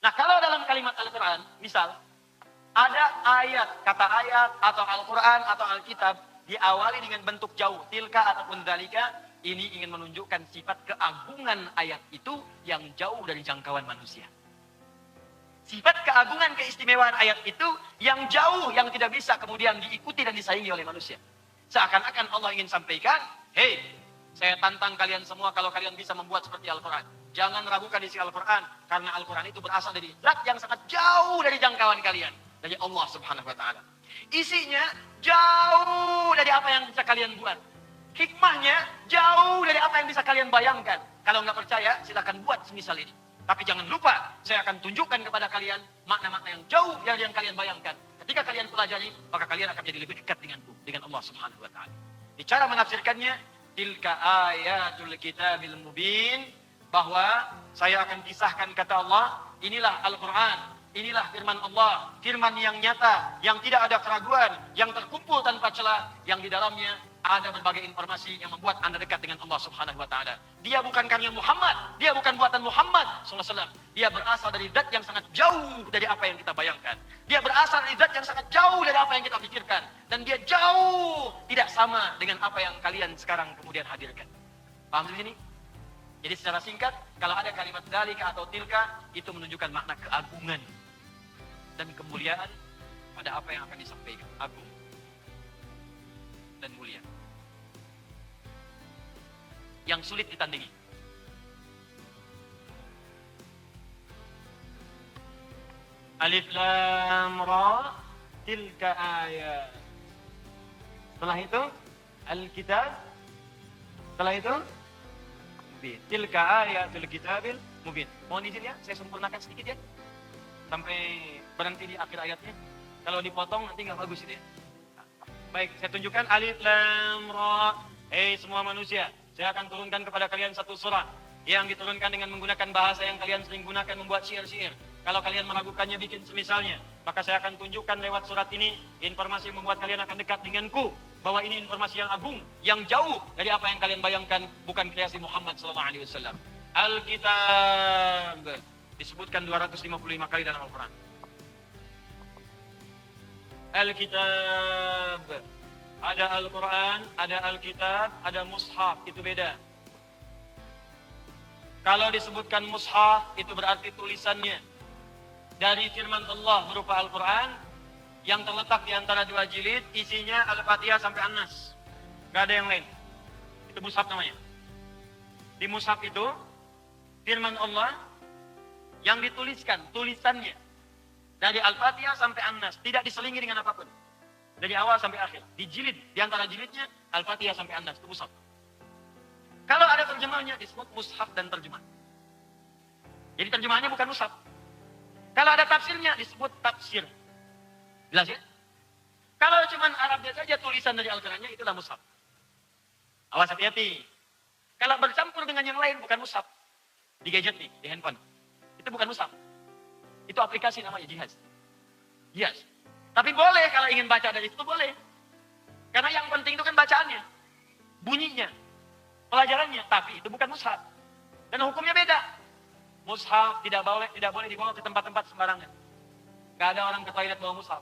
Nah, kalau dalam kalimat Al-Quran, misal, ada ayat, kata ayat, atau Al-Quran, atau Alkitab, diawali dengan bentuk jauh. Tilka ataupun dzalika, ini ingin menunjukkan sifat keagungan ayat itu yang jauh dari jangkauan manusia. Sifat keagungan keistimewaan ayat itu yang jauh, yang tidak bisa kemudian diikuti dan disaingi oleh manusia. Seakan-akan Allah ingin sampaikan, hei, saya tantang kalian semua kalau kalian bisa membuat seperti Al-Quran. Jangan ragukan isi Al-Quran, karena Al-Quran itu berasal dari zat yang sangat jauh dari jangkauan kalian. Dari Allah Subhanahu Wa Ta'ala. Isinya jauh dari apa yang bisa kalian buat. Hikmahnya jauh dari apa yang bisa kalian bayangkan. Kalau nggak percaya, silakan buat semisal ini. Tapi jangan lupa, saya akan tunjukkan kepada kalian makna-makna yang jauh dari yang kalian bayangkan. Ketika kalian pelajari, maka kalian akan jadi lebih dekat denganku, dengan Allah Subhanahu Wa Ta'ala. Di cara menafsirkannya, tilka ayatul kitabil mubin, bahwa saya akan kisahkan kata Allah, inilah Al-Quran. Inilah firman Allah, firman yang nyata, yang tidak ada keraguan, yang terkumpul tanpa celah, yang di dalamnya ada berbagai informasi yang membuat Anda dekat dengan Allah Subhanahu Wa Ta'ala. Dia bukan karya Muhammad, dia bukan buatan Muhammad SAW. Dia berasal dari zat yang sangat jauh dari apa yang kita bayangkan. Dia berasal dari zat yang sangat jauh dari apa yang kita pikirkan. Dan dia jauh tidak sama dengan apa yang kalian sekarang kemudian hadirkan. Paham di sini? Jadi secara singkat, kalau ada kalimat dzalika atau tilka, itu menunjukkan makna keagungan dan kemuliaan pada apa yang akan disampaikan. Agung dan mulia. Yang sulit ditandingi. Alif Lam Ra, tilka ayat. Setelah itu, Al-Kitab. Setelah itu, tilka ayatul kitabil mubin. Mohon izin ya, saya sempurnakan sedikit ya. Sampai berhenti di akhir ayatnya. Kalau dipotong nanti nggak bagus itu ya. Baik, saya tunjukkan Alif Lam Ra. Hei semua manusia, saya akan turunkan kepada kalian satu surah yang diturunkan dengan menggunakan bahasa yang kalian sering gunakan membuat syair-syair. Kalau kalian meragukannya bikin semisalnya, maka saya akan tunjukkan lewat surat ini informasi yang membuat kalian akan dekat denganku. Bahwa ini informasi yang agung, yang jauh dari apa yang kalian bayangkan, bukan kreasi Muhammad SAW. Al-Kitab disebutkan 255 kali dalam Al-Quran. Al-Kitab, ada Al-Quran, ada Al-Kitab, ada Mushaf, itu beda. Kalau disebutkan Mushaf, itu berarti tulisannya dari firman Allah berupa Al-Quran, yang terletak di antara dua jilid, isinya Al-Fatihah sampai An-Nas. Gak ada yang lain. Itu mushaf namanya. Di mushaf itu, firman Allah yang dituliskan, tulisannya dari Al-Fatihah sampai An-Nas, tidak diselingi dengan apapun. Dari awal sampai akhir. Di jilid, di antara jilidnya, Al-Fatihah sampai An-Nas, itu mushaf. Kalau ada terjemahnya, disebut mushaf dan terjemah. Jadi terjemahannya bukan mushaf. Kalau ada tafsirnya, disebut tafsir. Jelas ya? Kalau cuma Arabnya saja tulisan dari Al-Qurannya, itulah mushaf. Awas hati-hati. Kalau bercampur dengan yang lain, bukan mushaf. Di gadget nih, di handphone. Itu bukan mushaf. Itu aplikasi namanya jihaz. Jihaz. Tapi boleh kalau ingin baca dari situ, boleh. Karena yang penting itu kan bacaannya. Bunyinya. Pelajarannya. Tapi itu bukan mushaf. Dan hukumnya beda. Mushaf tidak boleh dibawa ke tempat-tempat sembarangan. Gak ada orang ke toilet bawa mushaf.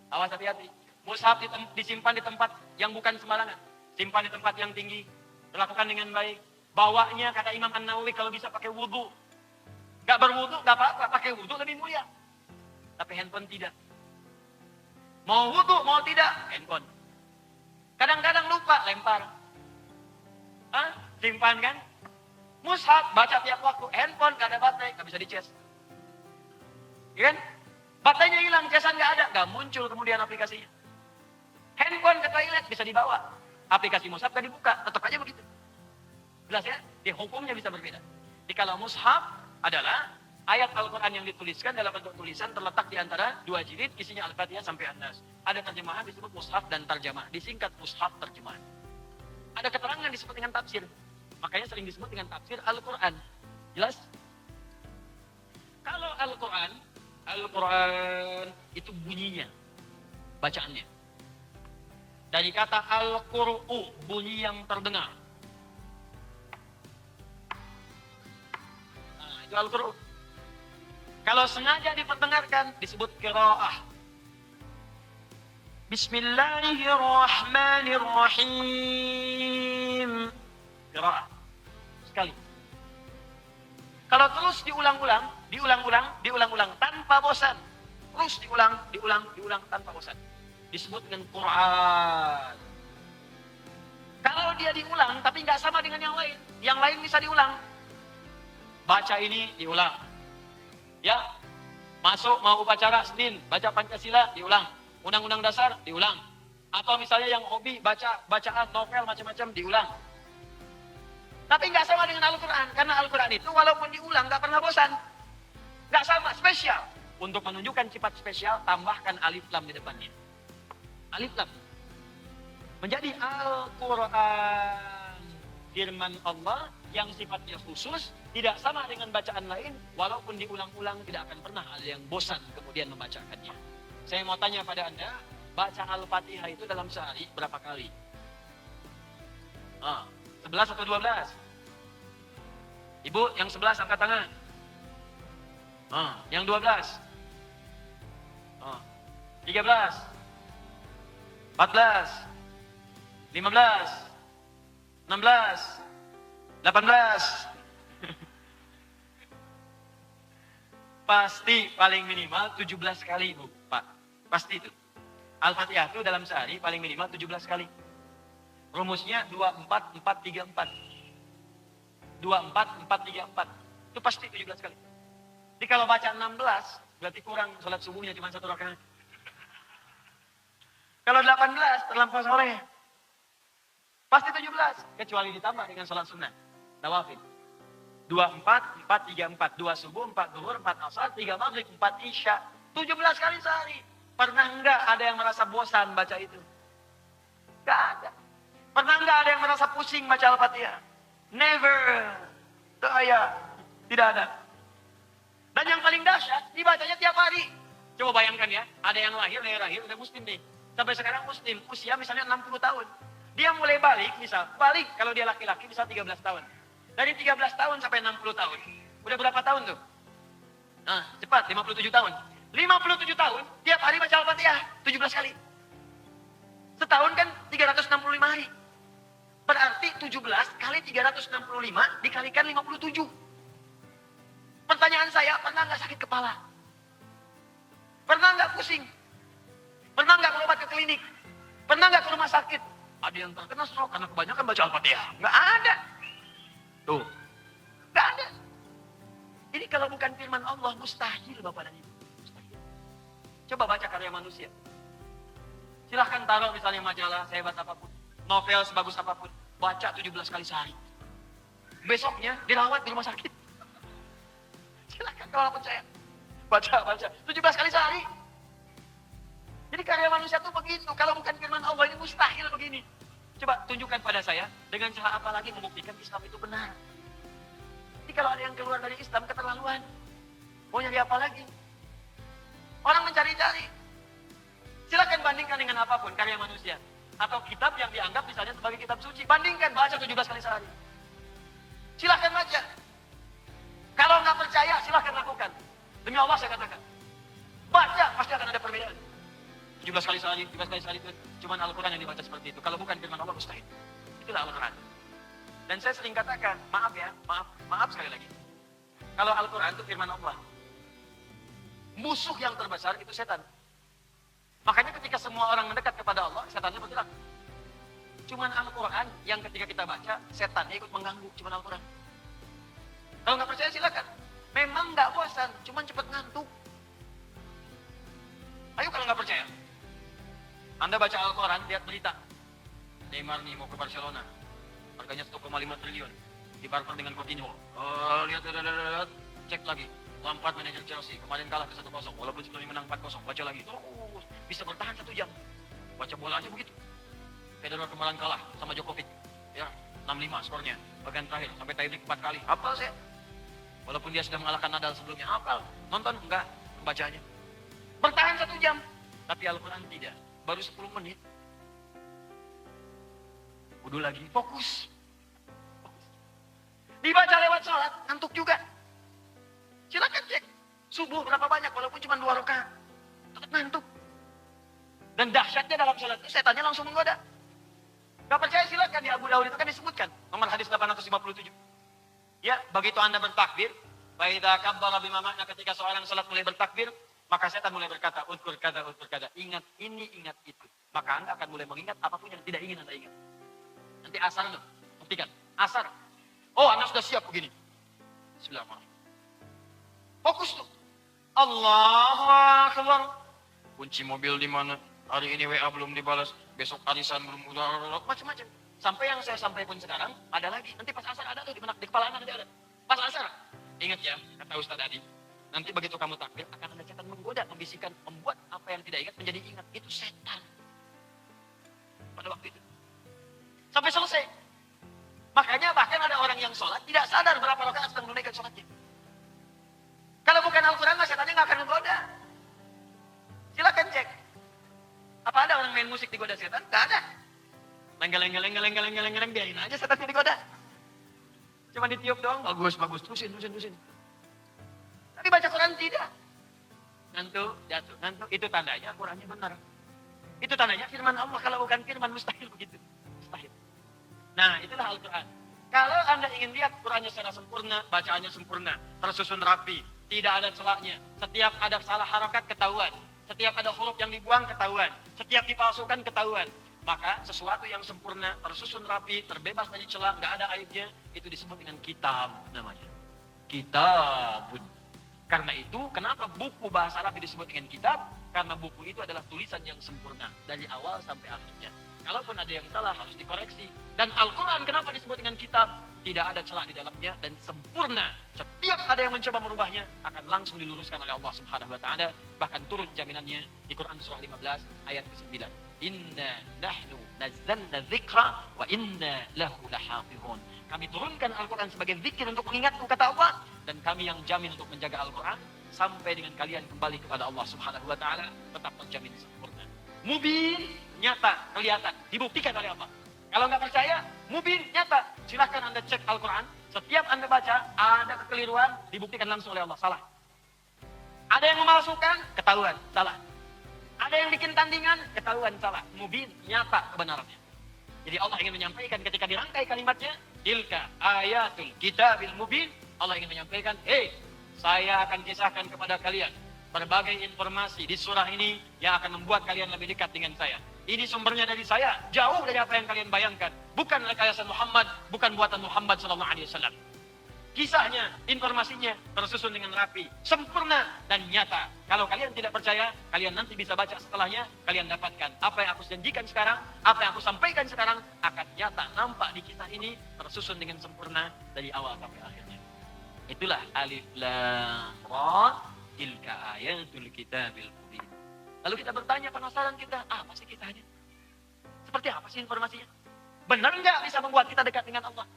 Awas hati-hati. Mushaf disimpan di tempat yang bukan sembarangan. Simpan di tempat yang tinggi. Lakukan dengan baik. Bawanya kata Imam An-Nawawi kalau bisa pakai wudu. Gak berwudu, gak apa-apa. Pakai wudu lebih mulia. Tapi handphone tidak. Mau wudu, mau tidak, handphone. Kadang-kadang lupa, lempar. Simpan kan? Mushaf, baca tiap waktu. Handphone gak ada baterai, gak bisa dicas. Ya kan? Baterainya hilang, casan gak ada. Gak muncul kemudian aplikasinya. Handphone ke toilet bisa dibawa. Aplikasi mushaf gak dibuka, tetap aja begitu. Jelas ya? Di hukumnya bisa berbeda. Jadi kalau mushaf adalah ayat Al-Quran yang dituliskan dalam bentuk tulisan terletak di antara dua jilid, isinya Al-Fatihah sampai An-Nas. Ada terjemahan disebut mushaf dan terjemah. Disingkat mushaf terjemahan. Ada keterangan disebut dengan tafsir. Makanya sering disebut dengan tafsir Al-Quran. Jelas? Kalau Al-Quran itu bunyinya, bacaannya. Dari kata Al-Qur'u, bunyi yang terdengar. Nah, itu Al-Qur'u. Kalau sengaja diperdengarkan, disebut qiraah. Bismillahirrahmanirrahim. Qiraah. Sekali. Kalau terus diulang-ulang tanpa bosan. Terus diulang tanpa bosan. Disebut dengan Quran. Kalau dia diulang tapi nggak sama dengan yang lain bisa diulang. Baca ini diulang. Ya, masuk mau upacara Senin, baca Pancasila diulang. Undang-undang dasar diulang. Atau misalnya yang hobi bacaan novel macam-macam diulang. Tapi nggak sama dengan Al-Quran. Karena Al-Quran itu walaupun diulang nggak pernah bosan. Nggak sama, spesial. Untuk menunjukkan sifat spesial, tambahkan alif lam di depannya. Alif lam. Menjadi Al-Quran. Firman Allah yang sifatnya khusus, tidak sama dengan bacaan lain. Walaupun diulang-ulang, tidak akan pernah ada yang bosan kemudian membacakannya. Saya mau tanya pada Anda, baca Al-Fatihah itu dalam sehari berapa kali? 11 atau 12? Ibu, yang 11 angkat tangan. Yang 12? 13? 14? 15? 16? 18? Pasti paling minimal 17 kali, Bu, Pak. Pasti itu. Al-Fatihah itu dalam sehari paling minimal 17 kali. Rumusnya 24-4-3-4. 24-4-3-4. Itu pasti 17 kali. Jadi kalau baca 16, berarti kurang sholat subuhnya cuma 1 rakaat. Kalau 18, terlampau soleh. Pasti 17. Kecuali ditambah dengan sholat sunnah. Nawafil. 24-4-3-4. 2 subuh, 4 duhur, 4 asar, 3 maghrib, 4 isya. 17 kali sehari. Pernah enggak ada yang merasa bosan baca itu? Enggak ada. Pernah enggak ada yang merasa pusing baca Al-Fatihah? Never. Tidak ada. Dan yang paling dahsyat, dibacanya tiap hari. Coba bayangkan ya, ada yang lahir udah muslim nih. Sampai sekarang muslim, usia misalnya 60 tahun. Dia mulai balik kalau dia laki-laki bisa 13 tahun. Dari 13 tahun sampai 60 tahun. Udah berapa tahun tuh? Cepat, 57 tahun. 57 tahun, tiap hari baca Al-Fatihah, 17 kali. Setahun kan 365 hari. Berarti 17 kali 365 dikalikan 57. Pertanyaan saya, pernah nggak sakit kepala? Pernah nggak pusing? Pernah nggak berobat ke klinik? Pernah nggak ke rumah sakit? Ada yang terkena stroke karena kebanyakan baca Al-Fatihah. Nggak ada. Tuh. Nggak ada. Ini kalau bukan firman Allah, mustahil Bapak dan Ibu. Mustahil. Coba baca karya manusia. Silahkan taruh misalnya majalah sehebat apapun, novel sebagus apapun, baca 17 kali sehari. Besoknya dirawat di rumah sakit. Silahkan kalau percaya. Baca 17 kali sehari. Jadi karya manusia itu begitu. Kalau bukan firman Allah ini mustahil begini. Coba tunjukkan pada saya dengan cara apa lagi membuktikan Islam itu benar. Jadi kalau ada yang keluar dari Islam keterlaluan. Mau nyari apa lagi? Orang mencari-cari. Silakan bandingkan dengan apapun karya manusia. Atau kitab yang dianggap misalnya sebagai kitab suci. Bandingkan, baca 17 kali sehari. Silakan baca. Kalau nggak percaya, silakan lakukan. Demi Allah saya katakan. Baca, pasti akan ada perbedaan. 17 kali sehari itu cuma Al-Quran yang dibaca seperti itu. Kalau bukan firman Allah, mustahil. Itulah Al-Quran. Dan saya sering katakan, maaf sekali lagi. Kalau Al-Quran itu firman Allah. Musuh yang terbesar itu setan. Makanya ketika semua orang mendekat kepada Allah, setannya bergerak. Cuman Al-Quran yang ketika kita baca, setannya ikut mengganggu. Cuman Al-Quran. Kalau nggak percaya silakan. Memang nggak bosan, cuman cepat ngantuk. Ayo kalau nggak percaya. Anda baca Al-Quran, lihat berita. Neymar nih mau ke Barcelona. Harganya 1,5 triliun. Dibarter dengan Coutinho. Lihat, cek lagi. Lampard manajer Chelsea, kemarin kalah ke 1-0. Walaupun sebelumnya menang 4-0. Baca lagi. Terus bisa bertahan 1 jam. Baca bola aja begitu. Federer kemarin kalah sama Djokovic. Ya, 6-5 skornya. Bagian terakhir sampai tiebreak 4 kali. Hafal saya. Walaupun dia sudah mengalahkan Nadal sebelumnya. Hafal. Nonton enggak bacanya. Bertahan 1 jam. Tapi Al-Quran tidak. Baru 10 menit. Wudu lagi. Fokus. Dibaca lewat sholat. Ngantuk juga. Silakan cek. Subuh berapa banyak walaupun cuma 2 rakaat. Tetap ngantuk. Dan dahsyatnya dalam sholat itu setannya langsung menggoda. Gak percaya silakan di Abu Daud itu kan disebutkan. Nomor hadis 857. Ya, begitu Anda bertakbir. Fa'idha kabbara bima makna ketika seorang sholat mulai bertakbir. Maka setan mulai berkata, udkur kada. Ingat ini, ingat itu. Maka Anda akan mulai mengingat apapun yang tidak ingin Anda ingat. Nanti asar loh. Buktikan. Asar. Oh, Anda sudah siap begini. Bismillahirrahmanirrahim. Fokus tuh. Allahu Akbar. Kunci mobil di mana? Hari ini WA belum dibalas. Besok arisan belum udah. Macam-macam. Sampai yang saya sampaikan sekarang, ada lagi. Nanti pas asar ada tuh di kepala Anda nanti ada. Pas asar. Ingat ya, kata Ustaz Adi. Nanti begitu kamu takbir, akan ada setan menggoda, membisikkan, membuat apa yang tidak ingat menjadi ingat. Itu setan. Pada waktu itu. Sampai selesai. Makanya bahkan ada orang yang sholat, tidak sadar berapa rakaat sedang menunaikan sholatnya. Kalau bukan Al-Quran, setannya nggak akan menggoda. Silakan cek. Apa ada orang main musik digoda setan? Nggak ada. Lenggeleng, biarin aja setannya digoda. Cuma ditiup doang, bagus, terusin. Tapi baca Quran tidak. Ngantuk, jatuh. Itu tandanya Qurannya benar. Itu tandanya firman Allah. Kalau bukan firman, mustahil begitu. Mustahil. Nah, itulah Al-Quran. Kalau Anda ingin lihat Qurannya secara sempurna, bacaannya sempurna, tersusun rapi, tidak ada celahnya. Setiap ada salah harakat ketahuan. Setiap ada huruf yang dibuang ketahuan. Setiap dipalsukan ketahuan. Maka sesuatu yang sempurna, tersusun rapi, terbebas dari celah, nggak ada aibnya, itu disebut dengan kitab namanya. Kitabun. Karena itu, kenapa buku bahasa Arab disebut dengan kitab? Karena buku itu adalah tulisan yang sempurna dari awal sampai akhirnya. Kalaupun ada yang salah harus dikoreksi. Dan Al-Quran kenapa disebut dengan kitab? Tidak ada celah di dalamnya dan sempurna. Setiap ada yang mencoba merubahnya akan langsung diluruskan oleh Allah Subhanahu wa taala, bahkan turun jaminannya di Quran surah 15 ayat ke-9. Inna nahnu nazzalna dzikra wa inna lahu lahafizun. Kami turunkan Al-Quran sebagai zikir untuk mengingatku, kata Allah, dan kami yang jamin untuk menjaga Al-Quran sampai dengan kalian kembali kepada Allah Subhanahu wa taala tetap terjamin sempurna. Mubin, nyata, kelihatan, dibuktikan oleh Allah. Kalau nggak percaya, mubin, nyata. Silahkan Anda cek Al-Quran. Setiap Anda baca, ada kekeliruan, dibuktikan langsung oleh Allah. Salah. Ada yang memalsukan, ketahuan. Salah. Ada yang bikin tandingan, ketahuan. Salah. Mubin, nyata kebenarannya. Jadi Allah ingin menyampaikan ketika dirangkai kalimatnya, tilka ayatul kitabil mubin. Allah ingin menyampaikan, saya akan kisahkan kepada kalian berbagai informasi di surah ini yang akan membuat kalian lebih dekat dengan saya. Ini sumbernya dari saya, jauh dari apa yang kalian bayangkan. Bukan rekayasa Muhammad, bukan buatan Muhammad SAW. Kisahnya, informasinya tersusun dengan rapi, sempurna dan nyata. Kalau kalian tidak percaya, kalian nanti bisa baca setelahnya, kalian dapatkan apa yang aku janjikan sekarang, apa yang aku sampaikan sekarang akan nyata, nampak di kisah ini tersusun dengan sempurna dari awal sampai akhirnya. Itulah alif lam ra, tilka ayatul kitabil mubin. Lalu kita bertanya, penasaran kita, apa sih kisahnya? Seperti apa sih informasinya? Benar nggak bisa membuat kita dekat dengan Allah?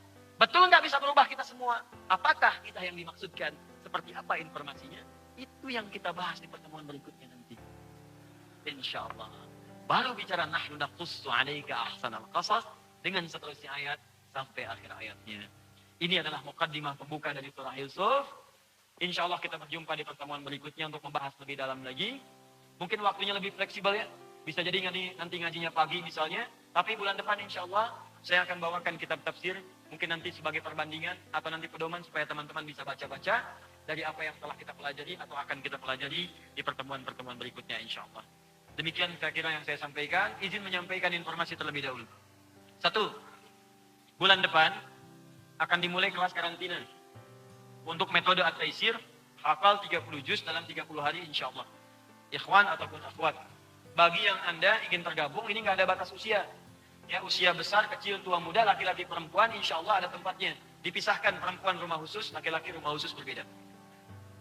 Betul nggak bisa merubah kita semua? Apakah kita yang dimaksudkan? Seperti apa informasinya? Itu yang kita bahas di pertemuan berikutnya nanti. Insya Allah. Baru bicara nahnu naqussu 'alaika ahsanal qasas dengan seterusnya ayat sampai akhir ayatnya. Ini adalah muqaddimah pembuka dari surah Yusuf. Insya Allah kita berjumpa di pertemuan berikutnya untuk membahas lebih dalam lagi. Mungkin waktunya lebih fleksibel ya. Bisa jadi nanti ngajinya pagi misalnya. Tapi bulan depan insya Allah saya akan bawakan kitab tafsir. Mungkin nanti sebagai perbandingan atau nanti pedoman supaya teman-teman bisa baca-baca dari apa yang telah kita pelajari atau akan kita pelajari di pertemuan-pertemuan berikutnya insya Allah. Demikian saya kira yang saya sampaikan. Izin menyampaikan informasi terlebih dahulu. 1. Bulan depan akan dimulai kelas karantina. Untuk metode at-taisir, hafal 30 juz dalam 30 hari insya Allah. Ikhwan ataupun akhwat. Bagi yang Anda ingin tergabung, ini nggak ada batas usia. Ya, usia besar, kecil, tua, muda, laki-laki, perempuan, insya Allah ada tempatnya. Dipisahkan perempuan rumah khusus, laki-laki rumah khusus berbeda.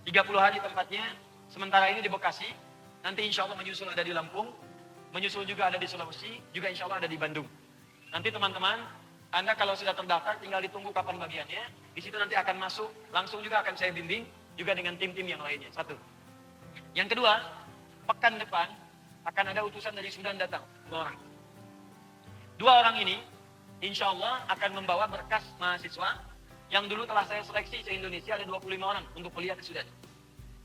30 hari tempatnya, sementara ini di Bekasi, nanti insya Allah menyusul ada di Lampung, menyusul juga ada di Sulawesi, juga insya Allah ada di Bandung. Nanti teman-teman, Anda kalau sudah terdaftar, tinggal ditunggu kapan bagiannya, di situ nanti akan masuk, langsung juga akan saya bimbing, juga dengan tim-tim yang lainnya. 1. Yang kedua, pekan depan, akan ada utusan dari Sudan datang, 2 orang. 2 orang ini, insya Allah akan membawa berkas mahasiswa yang dulu telah saya seleksi se-Indonesia ada 25 orang untuk kuliah ke Sudan.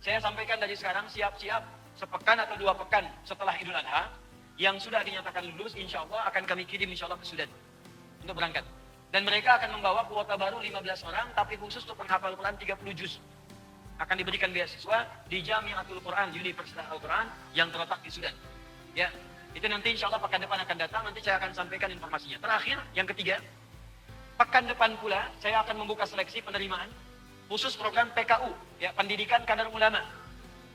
Saya sampaikan dari sekarang siap-siap sepekan atau 2 pekan setelah Idul Adha yang sudah dinyatakan lulus, insya Allah akan kami kirim insya Allah ke Sudan untuk berangkat. Dan mereka akan membawa kuota baru 15 orang, tapi khusus untuk penghafal Quran 30 juz. Akan diberikan beasiswa di Jamiatul Quran, Universitas Al-Quran yang terletak di Sudan. Ya. Itu nanti insya Allah pekan depan akan datang, nanti saya akan sampaikan informasinya. Terakhir, yang ketiga, pekan depan pula saya akan membuka seleksi penerimaan khusus program PKU, ya, Pendidikan Kadar Ulama.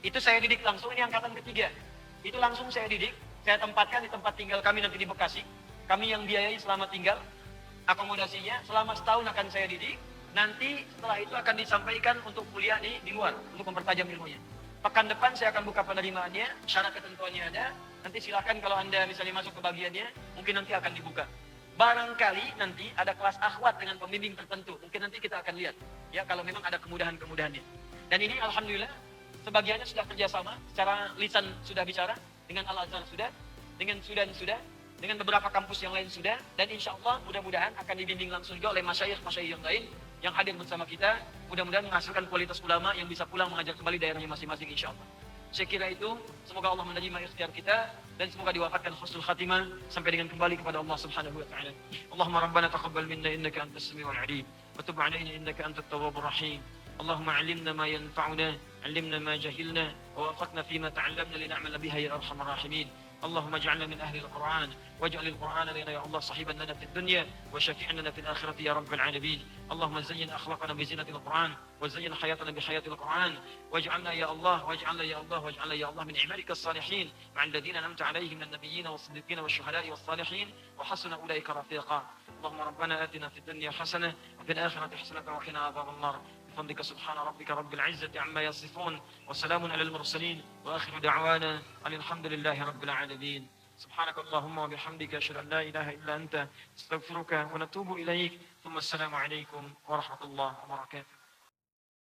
Itu saya didik langsung, ini angkatan ketiga. Itu langsung saya didik, saya tempatkan di tempat tinggal kami nanti di Bekasi. Kami yang biayai selama tinggal, akomodasinya selama setahun akan saya didik. Nanti setelah itu akan disampaikan untuk kuliah di luar, untuk mempertajam ilmunya. Pekan depan saya akan buka penerimaannya, syarat ketentuannya ada. Nanti silakan kalau Anda misalnya masuk ke bagiannya, mungkin nanti akan dibuka. Barangkali nanti ada kelas akhwat dengan pembimbing tertentu. Mungkin nanti kita akan lihat. Ya, kalau memang ada kemudahan-kemudahannya. Dan ini Alhamdulillah, sebagiannya sudah kerjasama. Secara lisan sudah bicara. Dengan Al-Azhar sudah. Dengan Sudan sudah. Dengan beberapa kampus yang lain sudah. Dan insya Allah mudah-mudahan akan dibimbing langsung juga oleh masyayikh-masyayikh yang lain. Yang hadir bersama kita. Mudah-mudahan menghasilkan kualitas ulama yang bisa pulang mengajar kembali daerahnya masing-masing insya Allah. Saya kira itu, semoga Allah menerima ikhtiar kita dan semoga diwafatkan husnul khatimah sampai dengan kembali kepada Allah Subhanahu wa taala. Allahumma rabbana taqabbal minna innaka antas samiul alim wa tub 'alaina innaka antat tawwabur rahim. Allahumma 'allimna ma yanfa'una, 'allimna ma jahilna wa waffaqna fima ta'allamna lin'amala biha ya arhamar rahimin. اللهم اجعلنا من أهل القرآن واجعل القرآن لنا يا الله صحيبا لنا في الدنيا وشفيعا لنا في الآخرة يا رب العالمين. اللهم زين أخلاقنا بزينة القرآن وزين حياتنا بحياة القرآن واجعلنا يا الله واجعلنا يا الله واجعلنا يا الله من عبادك الصالحين مع الذين أنعمت عليهم من النبيين والصديقين والشهداء والصالحين وحسن أولئك رفيقا. اللهم ربنا آتنا في الدنيا حسنة وفي الآخرة حسنة وقنا عذاب النار. بفضلك سبحان ربك رب العزة عما يصفون وسلام على المرسلين وآخر دعوانا أن الحمد لله رب العالمين. سبحانك اللهم وبحمدك أشهد أن لا إله إلا أنت أستغفرك ونتوب إليك ثم السلام عليكم ورحمة الله وبركاته.